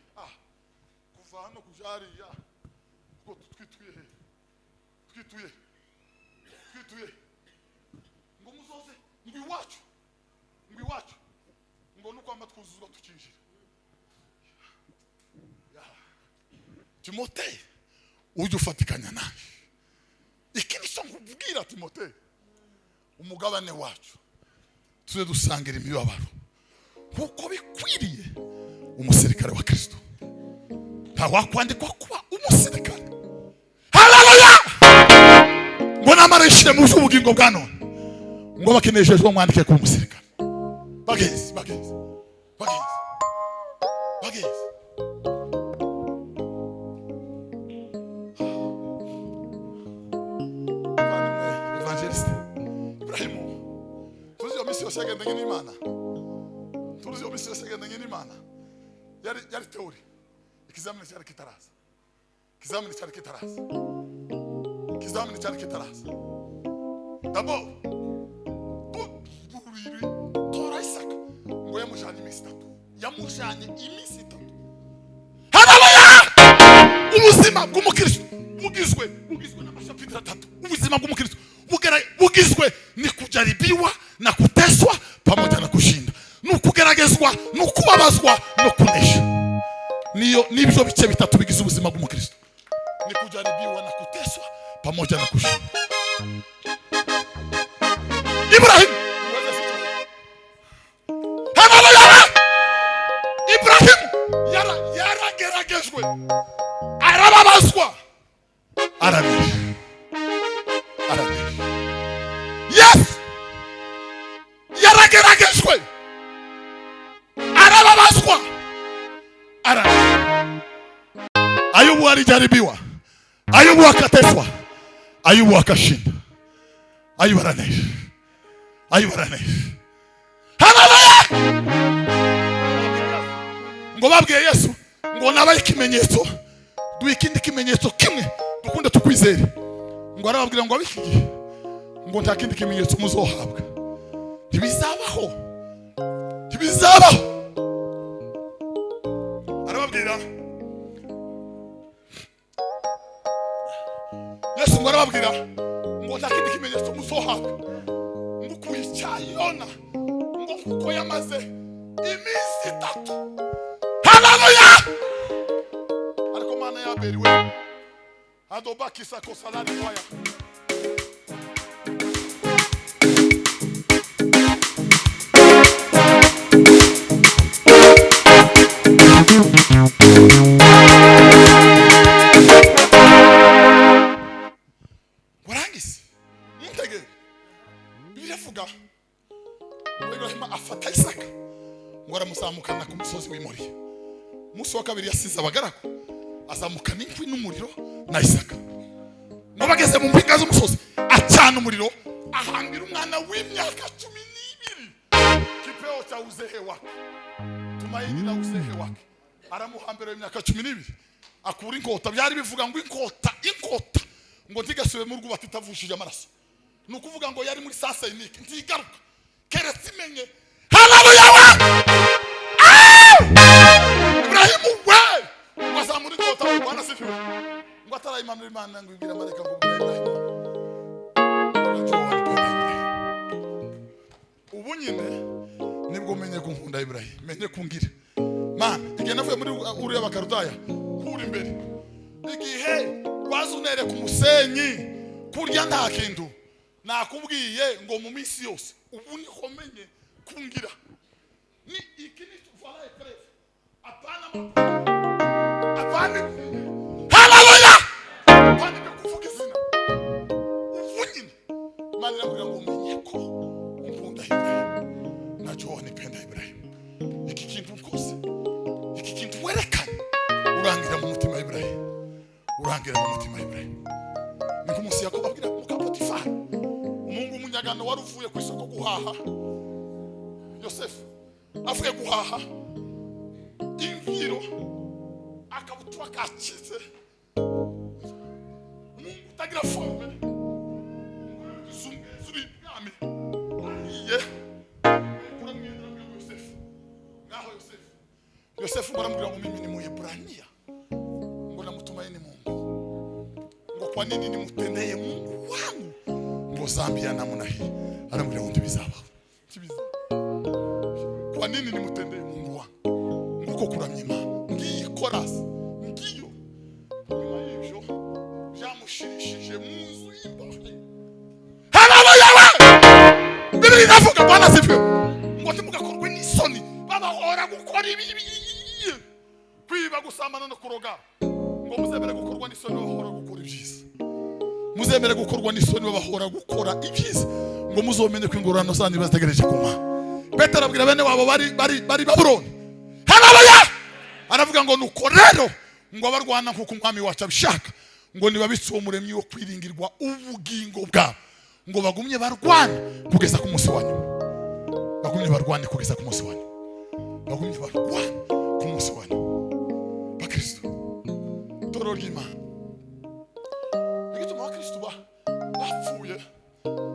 kuva hano kujariya ko twituye ngo muzoze ngwi wacu ngo nuko amatwuzuzwa tukinjira. Timoteyo uje ufatikanya nawe ikindi cyo nkubwira Timoteyo umugabane wacu tuze dusangira imibabaro kuko bikwiriye umusirikare wa Kristo nta wakwandikwa kuba umusirikare. Haleluya! ngo namarishire mu bugingo bwa none ngo bakeneshejwe umwandike ku umusirikare. Bageze Ibrahimu tuzi yo misi yose yagendanye n'Imana tuzi iminsi yose agendanye n'Imana yari teori. Ikizamini cyari kitaraza. D'abord tora Isaka ngo yamujanye iminsi 3. Yamujanye iminsi 3. Haleluya! Ubuzima bw'umukristo bugizwe n'amashapitira 3. Ubuzima bw'umukristo bugizwe ni kujaribiwa na kuteswa pamoja na kushinda. Nukugeragezwa, nukubabazwa no kunesha. Nibyo bice bitatu bigize ubuzima bw'umukristo. Ni kujaribiwa na kuteswa pamoja na kushinda. Ibrahim yarageragejwe, arababazwa, aranesha. Yes, yarageragejwe, arababazwa, aranesha. Ayubu alijaribiwa, Ayubu akateswa, Ayubu akashinda. Ayubu aranesha. Haleluya! Ngo babwiye Yesu ngo nabaye ikimenyetso, duikindi kimenyetso kimwe dukunda tukwizere. Ngo arababwira ngo abikigiye ngo nta kindi kimenyetso muzohabwa. Ntibizabaho. Arababwira Yesu ngo arababwira ngo nta kindi kimenyetso muzohabwa. Ngo kuyicayona ngo kuko yamaze iminsi 3. Haleluya! Ariko Mana yaberiwe adobakisa ko salari kwaya. Warangisi mutege biravuga ngo Ibrahim afata Isaka ngo aramuzamukana ku musozi w'Imoriya. Musi wa kabiri yasize abagaragu azamukana inkwi n'umuriro na Isaka. Ngo bageze mu mpinga z'umusozi acana umuriro ahambira umwana w'imyaka 12. Kipeo cha uzehe wake, tumaini la uzehe wake, aramuhambira imyaka 12. Akura inkota. Byari bivuga ngo inkota ngo ntigasubire mu rwubati itavushije amaraso. Nukuvuga ngo yari muri sasa inike ntigaruka keretse imenye. Haleluya! Ibrahim we wazamuri kota Bwana sifiwe. Ngo atarayimana Imana ngo ibwira mareka ngo Ibrahim. Ubu nyine nibwo menye ko nkunda Ibrahim, menye kungira. Man, igihe navuye muri uriya bakarudaya kuri imbere. Igihe wazunere ku musenyi kurya nta kintu. Nakubwiye ngo mu minsi yose ubu ni homenye kungira. Ni ikini tuvala epreve. Apana. Haleluya! Apana kuvuga izina. Ubu nyine Mana irabwira ngo menye ko nkunda Ibrahim. Najua nipenda Ibrahim. Iki kintu ukose, iki kintu werekana urangira mu mutima Ibrahim. Niko Musa Yakobo abwira muka Potifari, umungu umunyagano wari uvuye ku isoko guhaha. Yosefu avuye guhaha ingiro akabutura kakize. Umungu utagira forme zuri bwami iye kuramwira Yosefu. Ngaho Yosefu baramubwira ngo mimi ni Muhebrania, ngo namutumaini Mungu. Ngo kwa nini nimutendeye Mungu wangu ngo Zambia namna hii? Anamwambia ngo bizabaho. Kwa nini nimutendeye Mungu wangu nguko kuramya Imana? Ngiyi chorus ngiyo nyuma y'ibyo byamushirishije munzu y'imbahe. Haleluya! Bibiri navuga Bwana sifiwe. Ngo timugakorwe n'isoni babahora gukora ibi kwiba gusambana no kuroga. Ngo muzemere gukorwa n'isoni babahora gukora ibyiza. Muzemere gukorwa n'isoni babahora gukora ibyiza. Ngo muzomenye ko ingororano zanyu bazitegereje kuma. Petero abwira bene wabo bari Babuloni. Haleluya! Aravuga ngo nuko rero ngo abarwana nkuko umwami wacu abishaka, ngo nibabitse uwo muremyi wo kwiringirwa ubugingo bwabo, ngo bagumye barwana kugeza ku munsi wanyu. Bagumye barwane kugeza ku munsi wanyu. bagumye barwana ku munsi wa nyuma bakristo toro ry'Imana igituma abakristo bapfuye.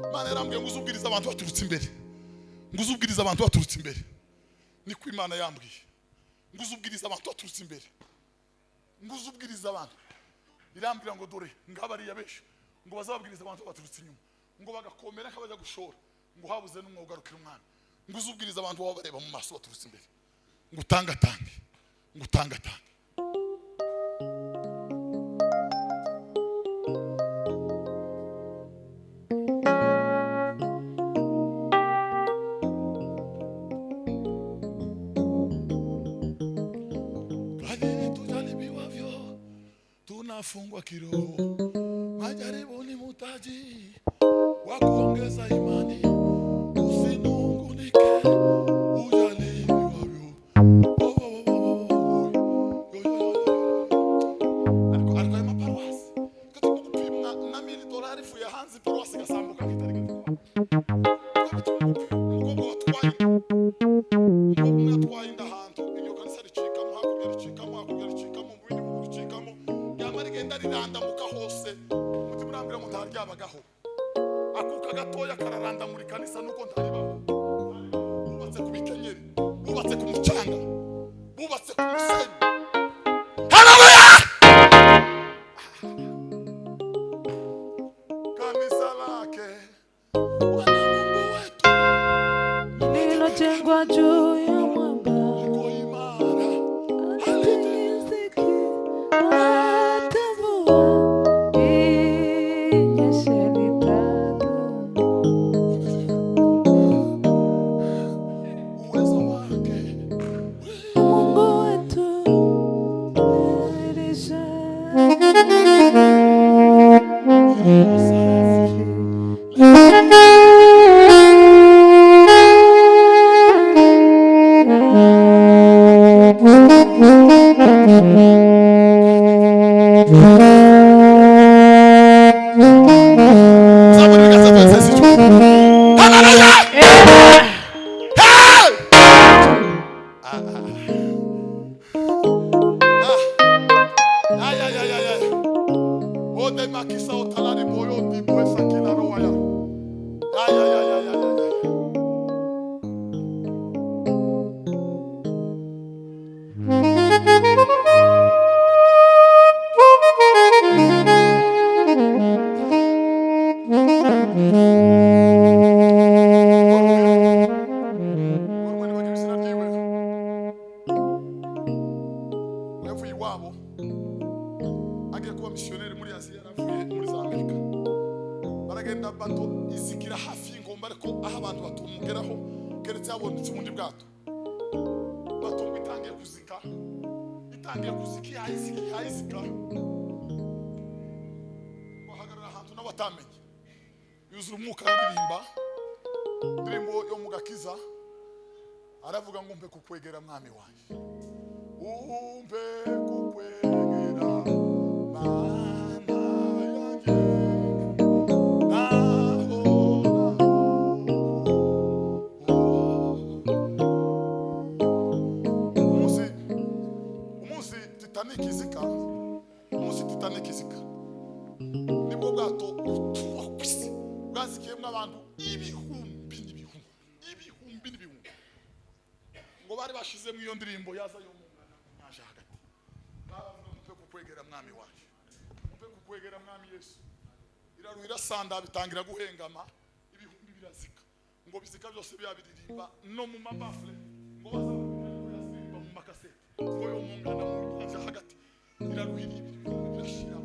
Imana yarambwiye ngo uzubwiriza abantu baturutse imbere, ngo uzubwiriza abantu baturutse imbere. Niko Imana yambwiye ngo uzubwiriza abantu baturutse imbere, ngo uzubwiriza abantu. Irambwira ngo dore ngabariya benshi ngo bazababwiriza abantu baturutse inyuma, ngo bagakomera nk'abajya gushora, ngo habuze n'umwe ugarukira umwana. Ngo uzubwiriza abantu baba bareba mu maso baturutse imbere, ngo utangatange, ngo utangatange. Tunafungwa kiroho, majaribu ni mutaji wa kuongeza imani. Usinungunike, ujali wavyo. Alikuwa maparuasi katika kupimwa na $1,000,000 fu ya hanzi paruasi kasambuka kitarika. Mgongo watwaye inda hantu iyo kanisa ricikamo hakurya ricikamo mubindi mu ricikamo yamara igenda riranda muka hose mutima urambira mu ntaryabagaho akuka gatoya kararanda muri kanisa nuko ntaribaho. Bubatse ku bikenyeri, bubatse ku mucanga, bubatse ku musenyi. Haleluya! Kanisa lake Bwana Mungu wetu lililojengwa juu ya mwamba, liko imara. halitikisiki hata mvua inyeshe litadumu. Uwezo wake Mungu wetu dirisha Zaburi kaza tuweze sicho. Haleluya! Ode makisa otalari boyo di boesa kila roa ya. Mwani wakirisina diwe. Wefu iwabo agiye kuba missionnaire muri Aziya, yaravuye muri za Amerika. Baragenda bato izikira hafi y'ingomba ariko aho abantu batumugeraho keretse yabonetse ubundi bwato. Bato itangiye kuzika hayizika bahagarara ahantu n'abatamenye, yuzura umwuka aririmba indirimbo yo mu gakiza, aravuga ngo umpe kukwegera mwami wanjye, umpe kukwegera mana yanjye, umunsi Titanic izika nibwo bwato butuwa kwisi bwazikiyemo abantu ibihumbi n'ibihumbi, ngo bari bashizemo iyo ndirimbo yaza yo mu nyanja hagati. Bavuga umpe kukwegera mwami waje, umpe kukwegera mwami Yesu. Iraruhira sanda bitangira guhengama, ibihumbi birazika, ngo bizika byose byabiririmba no mu mabafle, ngo bazasimba mu makasete, ngo yo mu ngana mu nyanja hagati. Iraruhira ibihumbi birashira,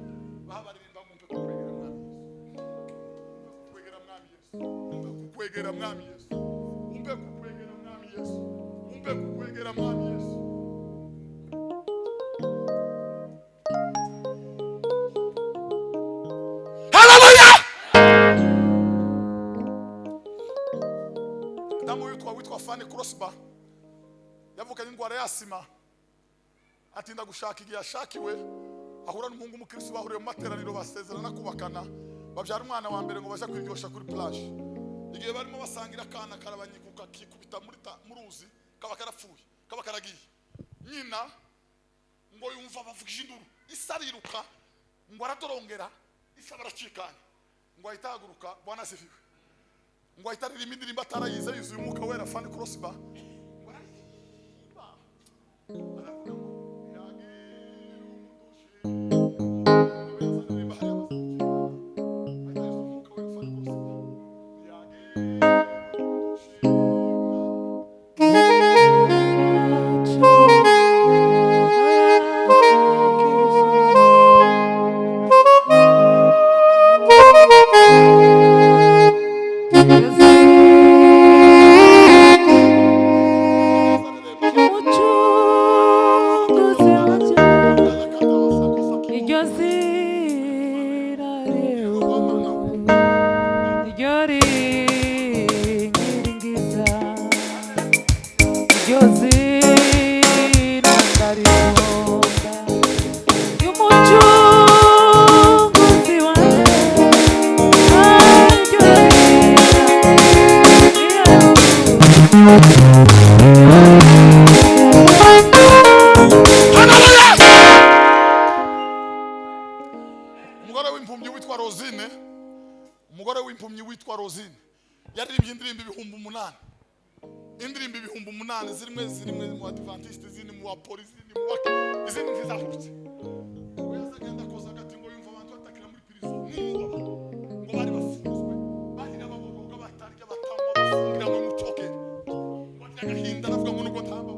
babaririmba umpe kukwegera mwami Yesu, umpe kukwegera mwami Yesu, umpe kukwegera mwami Yesu, umpe kukwegera mwami Yesu. Haleluya! Damu witwa Fanny Crosby yavukanye indwara y'asima, atinda gushaka igihe yashakiwe, ahura n'umuhungu umukristo bahuriye mu materaniro, basezerana kubakana, babyara umwana wa mbere ngo baje kwiryosha kuri plage. Igihe barimo basangira akana karabanyikuka kikubita muri ruzi kaba karapfuye, kaba karagiye nyina ngo yumva bavugije induru isariruka ngo aratorongera isa baracikanye ngo ahitaguruka bwana sifiwe ngo ahitarira imidirimbo atarayize yuzuye umwuka wera fani crossbar ngo aririmba aravuga umugore w'impumyi witwa Rosine yaririmbye indirimbo ibihumbi 8 indirimbo ibihumbi 8 zirimwe mu Adventist zini mu Apolisi zini mu wake izindi zizahurutse uyazagenda koza gati ngo yumva abantu batakira muri prison ngo bari bafunzwe bari n'ababoroga batarya batangwa bafungira mu mucoke wagira gahinda navuga ngo nuko ntamba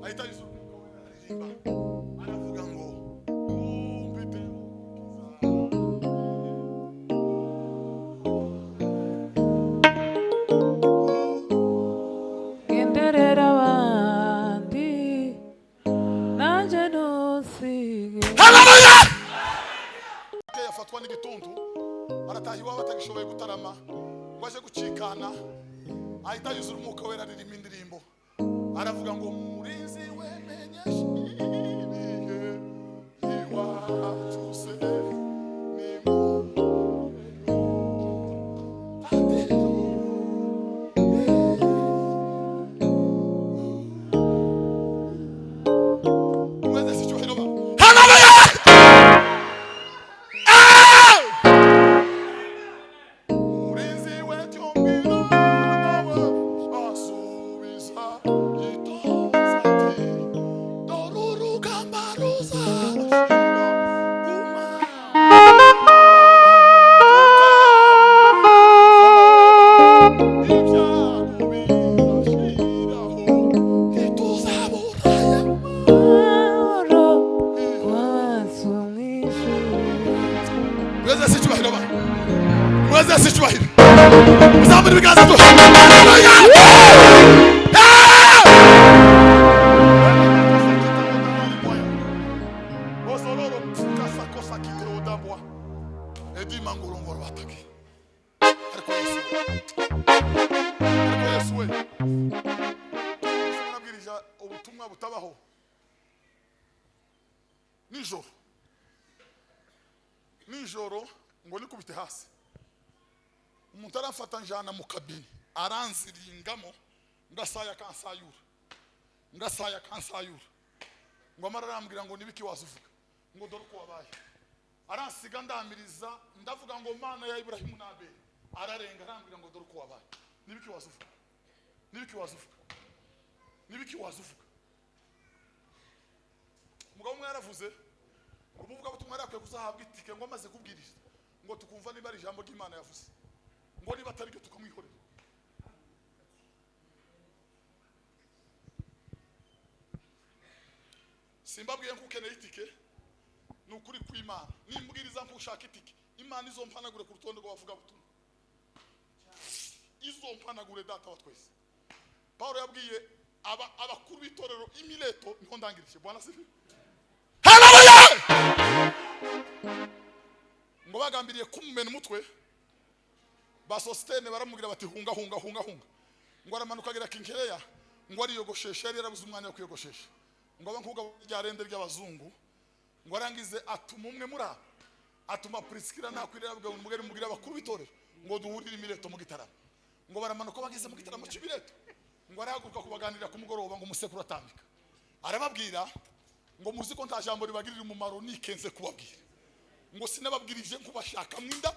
ahita yisuka aririmba aravuga ngo yafatwa n'igituntu aratahiwa batagishoboye gutarama ngo aje gucikana ahita yuzura umwuka wera aririmba indirimbo aravuga ngo murinzi wemenyeshe ibihe iwacu se nijoro ngo nikubite hasi umuntu arafata njana mu kabini aranziringamo ngasaya kansayura ngo amara arambwira ngo nibiki wazuvuga ngo dore ko wabaye aransiga ndamiriza ndavuga ngo mana ya Ibrahimu na Abeli ararenga arambwira ngo dore ko wabaye nibiki wazuvuga umugabo umwe yaravuze ubuvuga butumwa yarakwiye kuzahabwa itike ngo amaze kubwiriza ngo tukumva niba ari ijambo ry'Imana yavuze ngo niba atari cyo tukamwihorera simbabwiye ko ukeneye itike nukuri kw'Imana nimbwiriza ko ushaka itike Imana izompanagure ku rutonde rw'abavuga butumwa izompanagure data wa twese Paulo yabwiye abakuru b'itorero imileto niho ndangirije bwana sifi ngo bagambiriye kumumena umutwe basostene baramubwira bati hunga ngo aramanuka agira kinkereya ngo ariyogosheshe yari yarabuze umwanya wo kwiyogoshesha ngo abankuga ryarende ry'abazungu ngo arangize atuma umwe muri atuma Priskila nakwirira abagabo umugere mugira abakuru b'itorero ngo duhurire imileto mu gitaramo ngo baramanuka bageze mu gitaramo cy'ibileto ngo arahaguruka kubaganirira ku mugoroba ngo umusekuru atambika arababwira ngo muzi ko nta jambo ribagirira umumaro nikenze kubabwira ngo sinababwirije kubashaka mwinda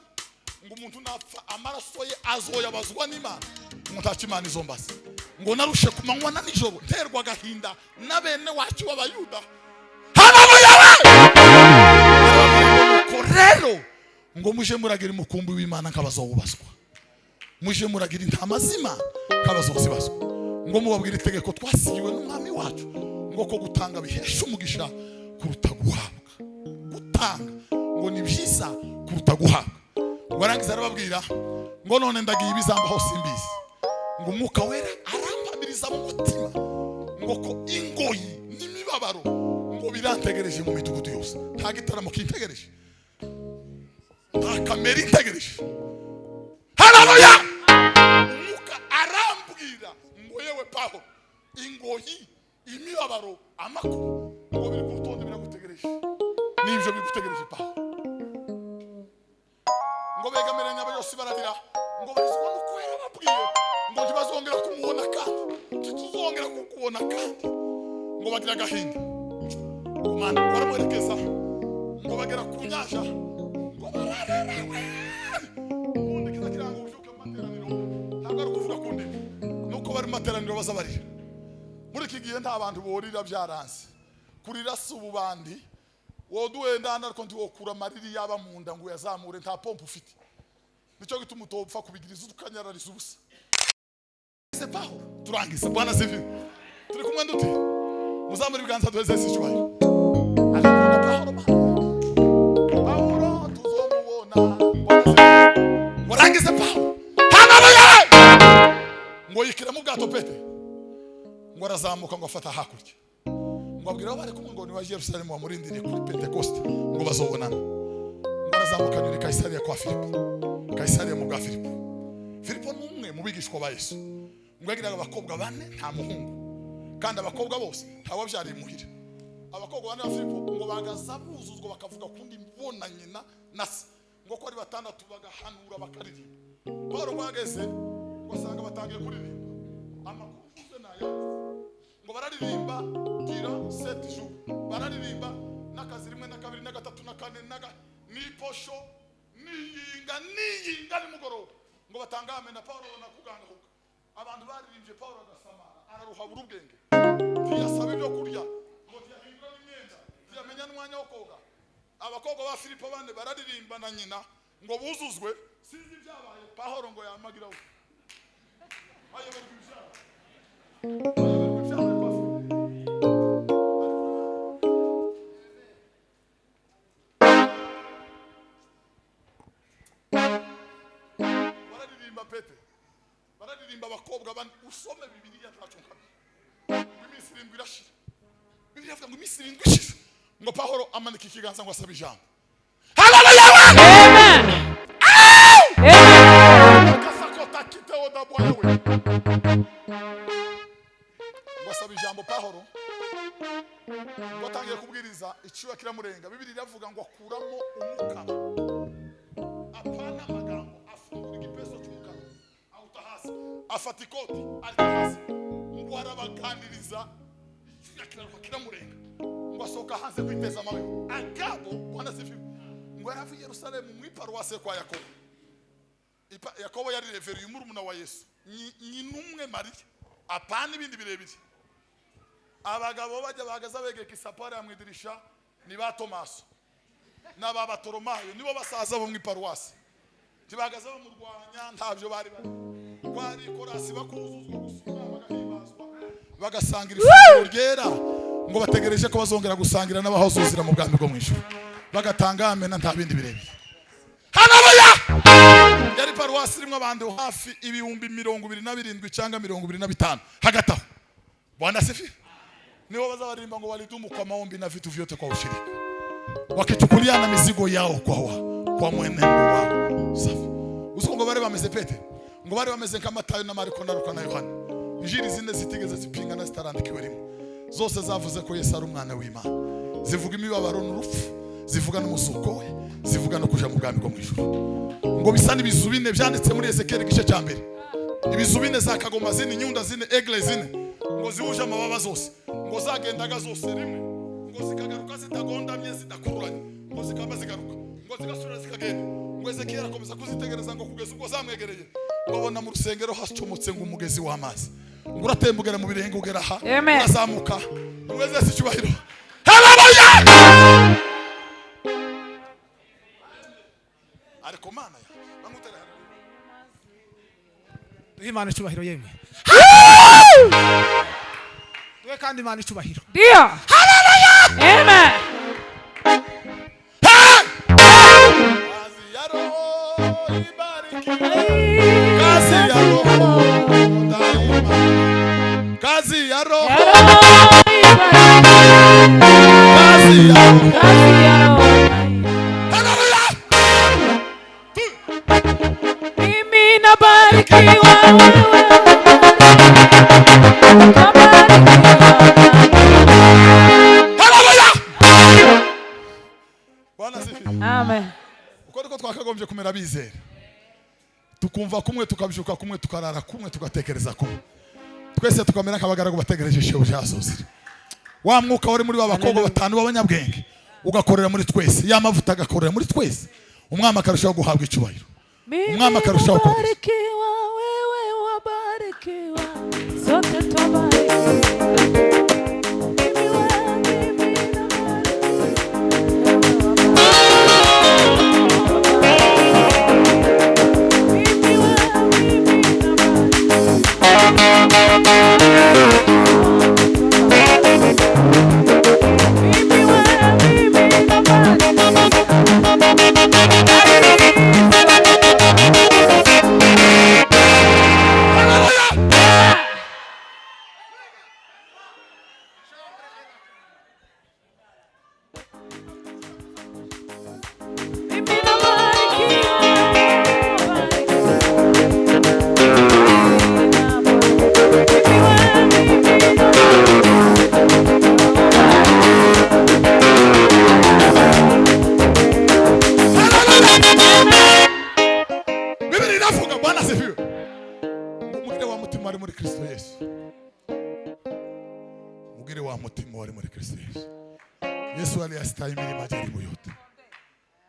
ngo umuntu napfa amaraso ye azoyabazwa n'Imana ngo ntacimana izo mbazi ngo narushe kumanywa na nijoro nterwa gahinda na bene wacu w'abayuda haleluya korero ngo muje muragira umukumbi w'Imana nk'abazobazwa muje muragira intama z'Imana nk'abazozibazwa ngo mubabwire itegeko twasigiwe n'umwami wacu ngo ko gutanga bihesha umugisha kuruta guhabwa gutanga ngo ni byiza kuruta guhabwa warangiza arababwira ngo none ndagiye ibizambaho simbizi ngo umwuka wera arampamiriza mu mutima ngo ko ingoyi n'imibabaro ngo birantegereje mu midugudu yose nta gitaramo kintegereje nta kamera integereje haleluya umwuka arambwira ngo yewe Pawulo ingoyi imibabaro amakuru ngo biri ku rutonde biragutegereje n'ibyo bigutegereje Pawulo ngo begameranya abayose baradira ngo barizwa nuko yarababwiye ngo ntibazongera kumubona kandi tuzongera kukubona kandi ngo bagira agahinda ngo Mana baramwerekeza ngo bagera ku nyanja ngo bararerewe ubundi kiza kiranga ubujuke mu materaniro ntabwo ari ukuvuga ku ndimi nuko bari mu materaniro bazabarira muri iki gihe nta bantu borira byaranze kurira si ububandi woduwenda ariko ntiwokura amariri yaba mu nda ngo yazamure nta pompe ufite nicyo gituma utopfa kubigiriza ukanyarariza ubusa ese Pawulo turangize Bwana sifi turi kumwe ndute muzamura ibiganza duheze icyubahiro akakunda Pawulo tuzomubona warangize Pawulo haleluya ngo yikira mu bwato Petero ngo arazamuka ngo afata hakurya ngo abwira bari kumwe ngo ni wa Yerusalemu wamurindiriye kuri Pentecoste ngo bazobonana ngo arazamuka nyuri Kaisariya kwa Filipo Kaisariya mu bwa Filipo n'umwe mu bigishwa ba Yesu ngo agiraga abakobwa bane nta muhungu kandi abakobwa bose ntawabyariye muhira abakobwa bane ba Filipo ngo bagaza buzuzwa bakavuga kundi mbona nyina na se ngo ko ari batandatu bagahanura bakaririmba Pawulo bageze ngo asanga batangiye kuririmba amakuru uze nayo ngo bararirimba gira 7 jours bararirimba nakazi rimwe na kabiri na gatatu na kane ni posho niyinga ni mugoroba ngo batangame na Pawulo na kugangahuka abantu baririmbye Pawulo agasamara araruha burubwenge ntiyasaba ibyo kurya ngo ntiyahindura n'imyenda ntiyamenya n'umwanya wo koga abakobwa ba Filipo bane bararirimba na nyina ngo buzuzwe sinzi byabaye Pawulo ngo yamagira we ayoberwa ibyaha bararirimba abakobwa bane usome Bibiliya ntacunka iminsi 7 irashira Bibiliya ivuga ngo iminsi 7 ishira ngo Pawulo amanika ikiganza ngo asaba ijambo haleluya amen kasakota kiteo da bwana we ngo asaba ijambo Pawulo ngo atangiye kubwiriza icyuya kiramurenga Bibiliya iravuga ngo akuramo umukama apana amagambo afungura igipeso cy'umukama awutahasi afata ikoti arihasi ngo arabaganiriza icyuya kiramurenga ngo asohoka hanze kwiteza amawe agabo Bwana sifi ngo yaravuye Yerusalemu mu iparuwase kwa Yakobo Yakobo yari reveri y'umurumuna wa Yesu nyinumwe Mariya apana ibindi birebire abagabo bajya bagaza begeka isapari ya mwidirisha ni ba Tomaso na baba Toromayo nibo basaza bo mu iparuwase tibagaza bamurwanya ntabyo bari kwari korasi bakuzuzwa gusura bagahimbazwa bagasangira ifunguro ryera ngo bategereje ko bazongera gusangira n'abahozuzira mu bwami bwo mwijuru bagatanga amena nta bindi birebire haleluya yari paruwasi rimwe abantu hafi ibihumbi 27 cyangwa 25 hagati aho Bwana sifi niwo bazabarimba ngo walidumu kwa maombi na vitu vyote kwa ushirika wakichukuliana mizigo yao kwa mwenendo wao safi usiko ngo bari bameze Petero ngo bari bameze nka Matayo na Mariko na Luka na Yohana injili zine zitigeze zipingana zitarandikiwe rimwe zose zavuze ko Yesu ari umwana w'Imana zivuga imibabaro n'urupfu zivuga n'umuzuko we zivuga no kuja mu bwami bwo mwijuru ngo bisa n'ibizubine byanditse muri Ezekiel igice cya mbere ibizu bine za Kagoma zine, inyunda zine, egle zine, ngo zihuje amababa zose, ngo zagendaga zose rimwe, ngo zikagaruka zitagondamye zidakururanye, ngo zikaba zigaruka, ngo zigasubira zikagenda, ngo Ezekiel akomeza kuzitegereza ngo kugeza ubwo zamwegereye, babona mu rusengero hacomotse ngo umugezi w'amazi, ngo uratemba ugera mu birenge ugera aha, urazamuka, ngo Yesu cyubahiro. Haleluya! Ariko mana ya bamutera Imana icubahiro yemwe. Duhe kandi Imana icubahiro. Ndio. Haleluya. Amen. kazi ya Roho ibariki. Kazi ya Roho daima. Kazi ya Roho. Kazi ya Roho. Haleluya. Mimi nabarikiwa wewe. Amen. Uko niko twakagombye kumera bizera. Tukumva kumwe tukabyuka kumwe tukarara kumwe tugatekereza kumwe. Twese tukamera nk'abagaragu bategereje shebuja azozira. Wa mwuka wari muri babakobwa batanu b'abanyabwenge ugakorera muri twese. Ya mavuta agakorera muri twese. Umwami akarushaho guhabwa icubahiro. Umwami akarushaho kubarikiwa wewe wabarikiwa. Sote tubarikiwa. Yesu aliyastahimili majaribu yote.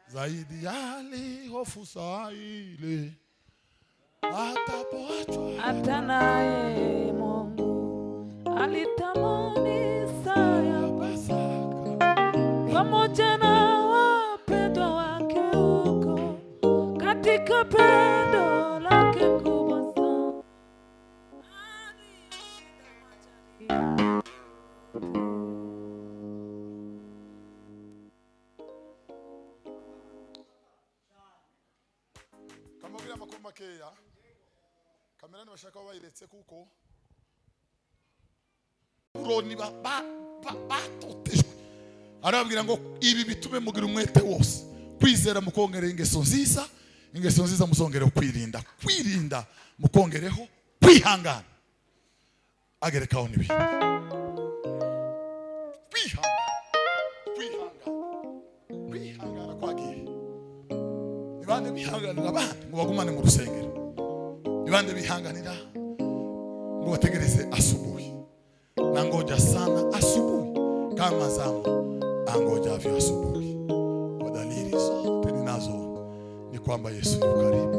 Zaidi yale hofu ile. Atapoachwa. Hata naye Mungu alitamani saa ya Pasaka pamoja na wapendwa wake huko katika pendo lake kubwa sana. Kamubwira amakuru makeya. Kamera nibashaka bayiretse kuko uroni batotejwe. Arababwira ngo ibi bitume mugira umwete wose. Kwizera mukongera ingeso nziza muzongereho kwirinda mukongereho kwihangana. Agerekaho n'ibindi. Kwihangana kwagiye. Ibande bihanganira abandi ngo bagumane mu rusengero. Ibande bihanganira ngo bategereze asubuhi. Na ngoja sana asubuhi kama zamu angoja vya asubuhi. Kwa dalili zote ninazo ni kwamba Yesu yu karibu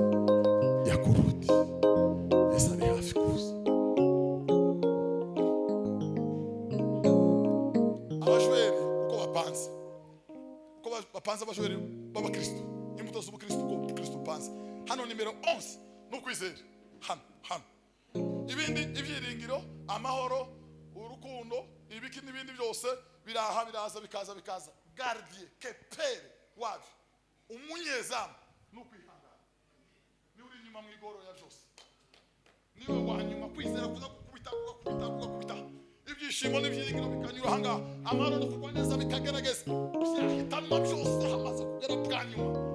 ya kurudi. Yesu ni hafi kuza. Abashweri uko bapanze abashweri baba Kristo. Imbuto z'ubukristo ko Kristo panze. Hano nimero 11 n'ukwizera. Hano. Ibindi ibyiringiro, amahoro, urukundo, ibiki n'ibindi byose biraza bikaza. Gardie, kepere, wavi. Umunyezamu n'ukwihangana. Ni uri nyuma mwigoro ya byose. Niwe wanyuma kwizera kuza gukubita. Ibyishimo n'ibyiringiro bikanyura hanga. Amahoro no kurwaneza bikagerageza. Byahitamo byose hamaze kugera bwanyuma.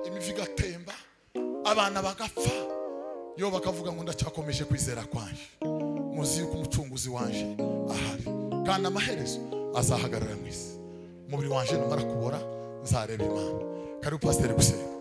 Imivigatemba abana bagapfa yo bakavuga ngo ndacyakomeje kwizera kwanje muzi yuko umucunguzi wanje ahari kandi amaherezo azahagarara mu isi umubiri wanje numara kubora nzareba Imana. Karibu pasiteri gusenga.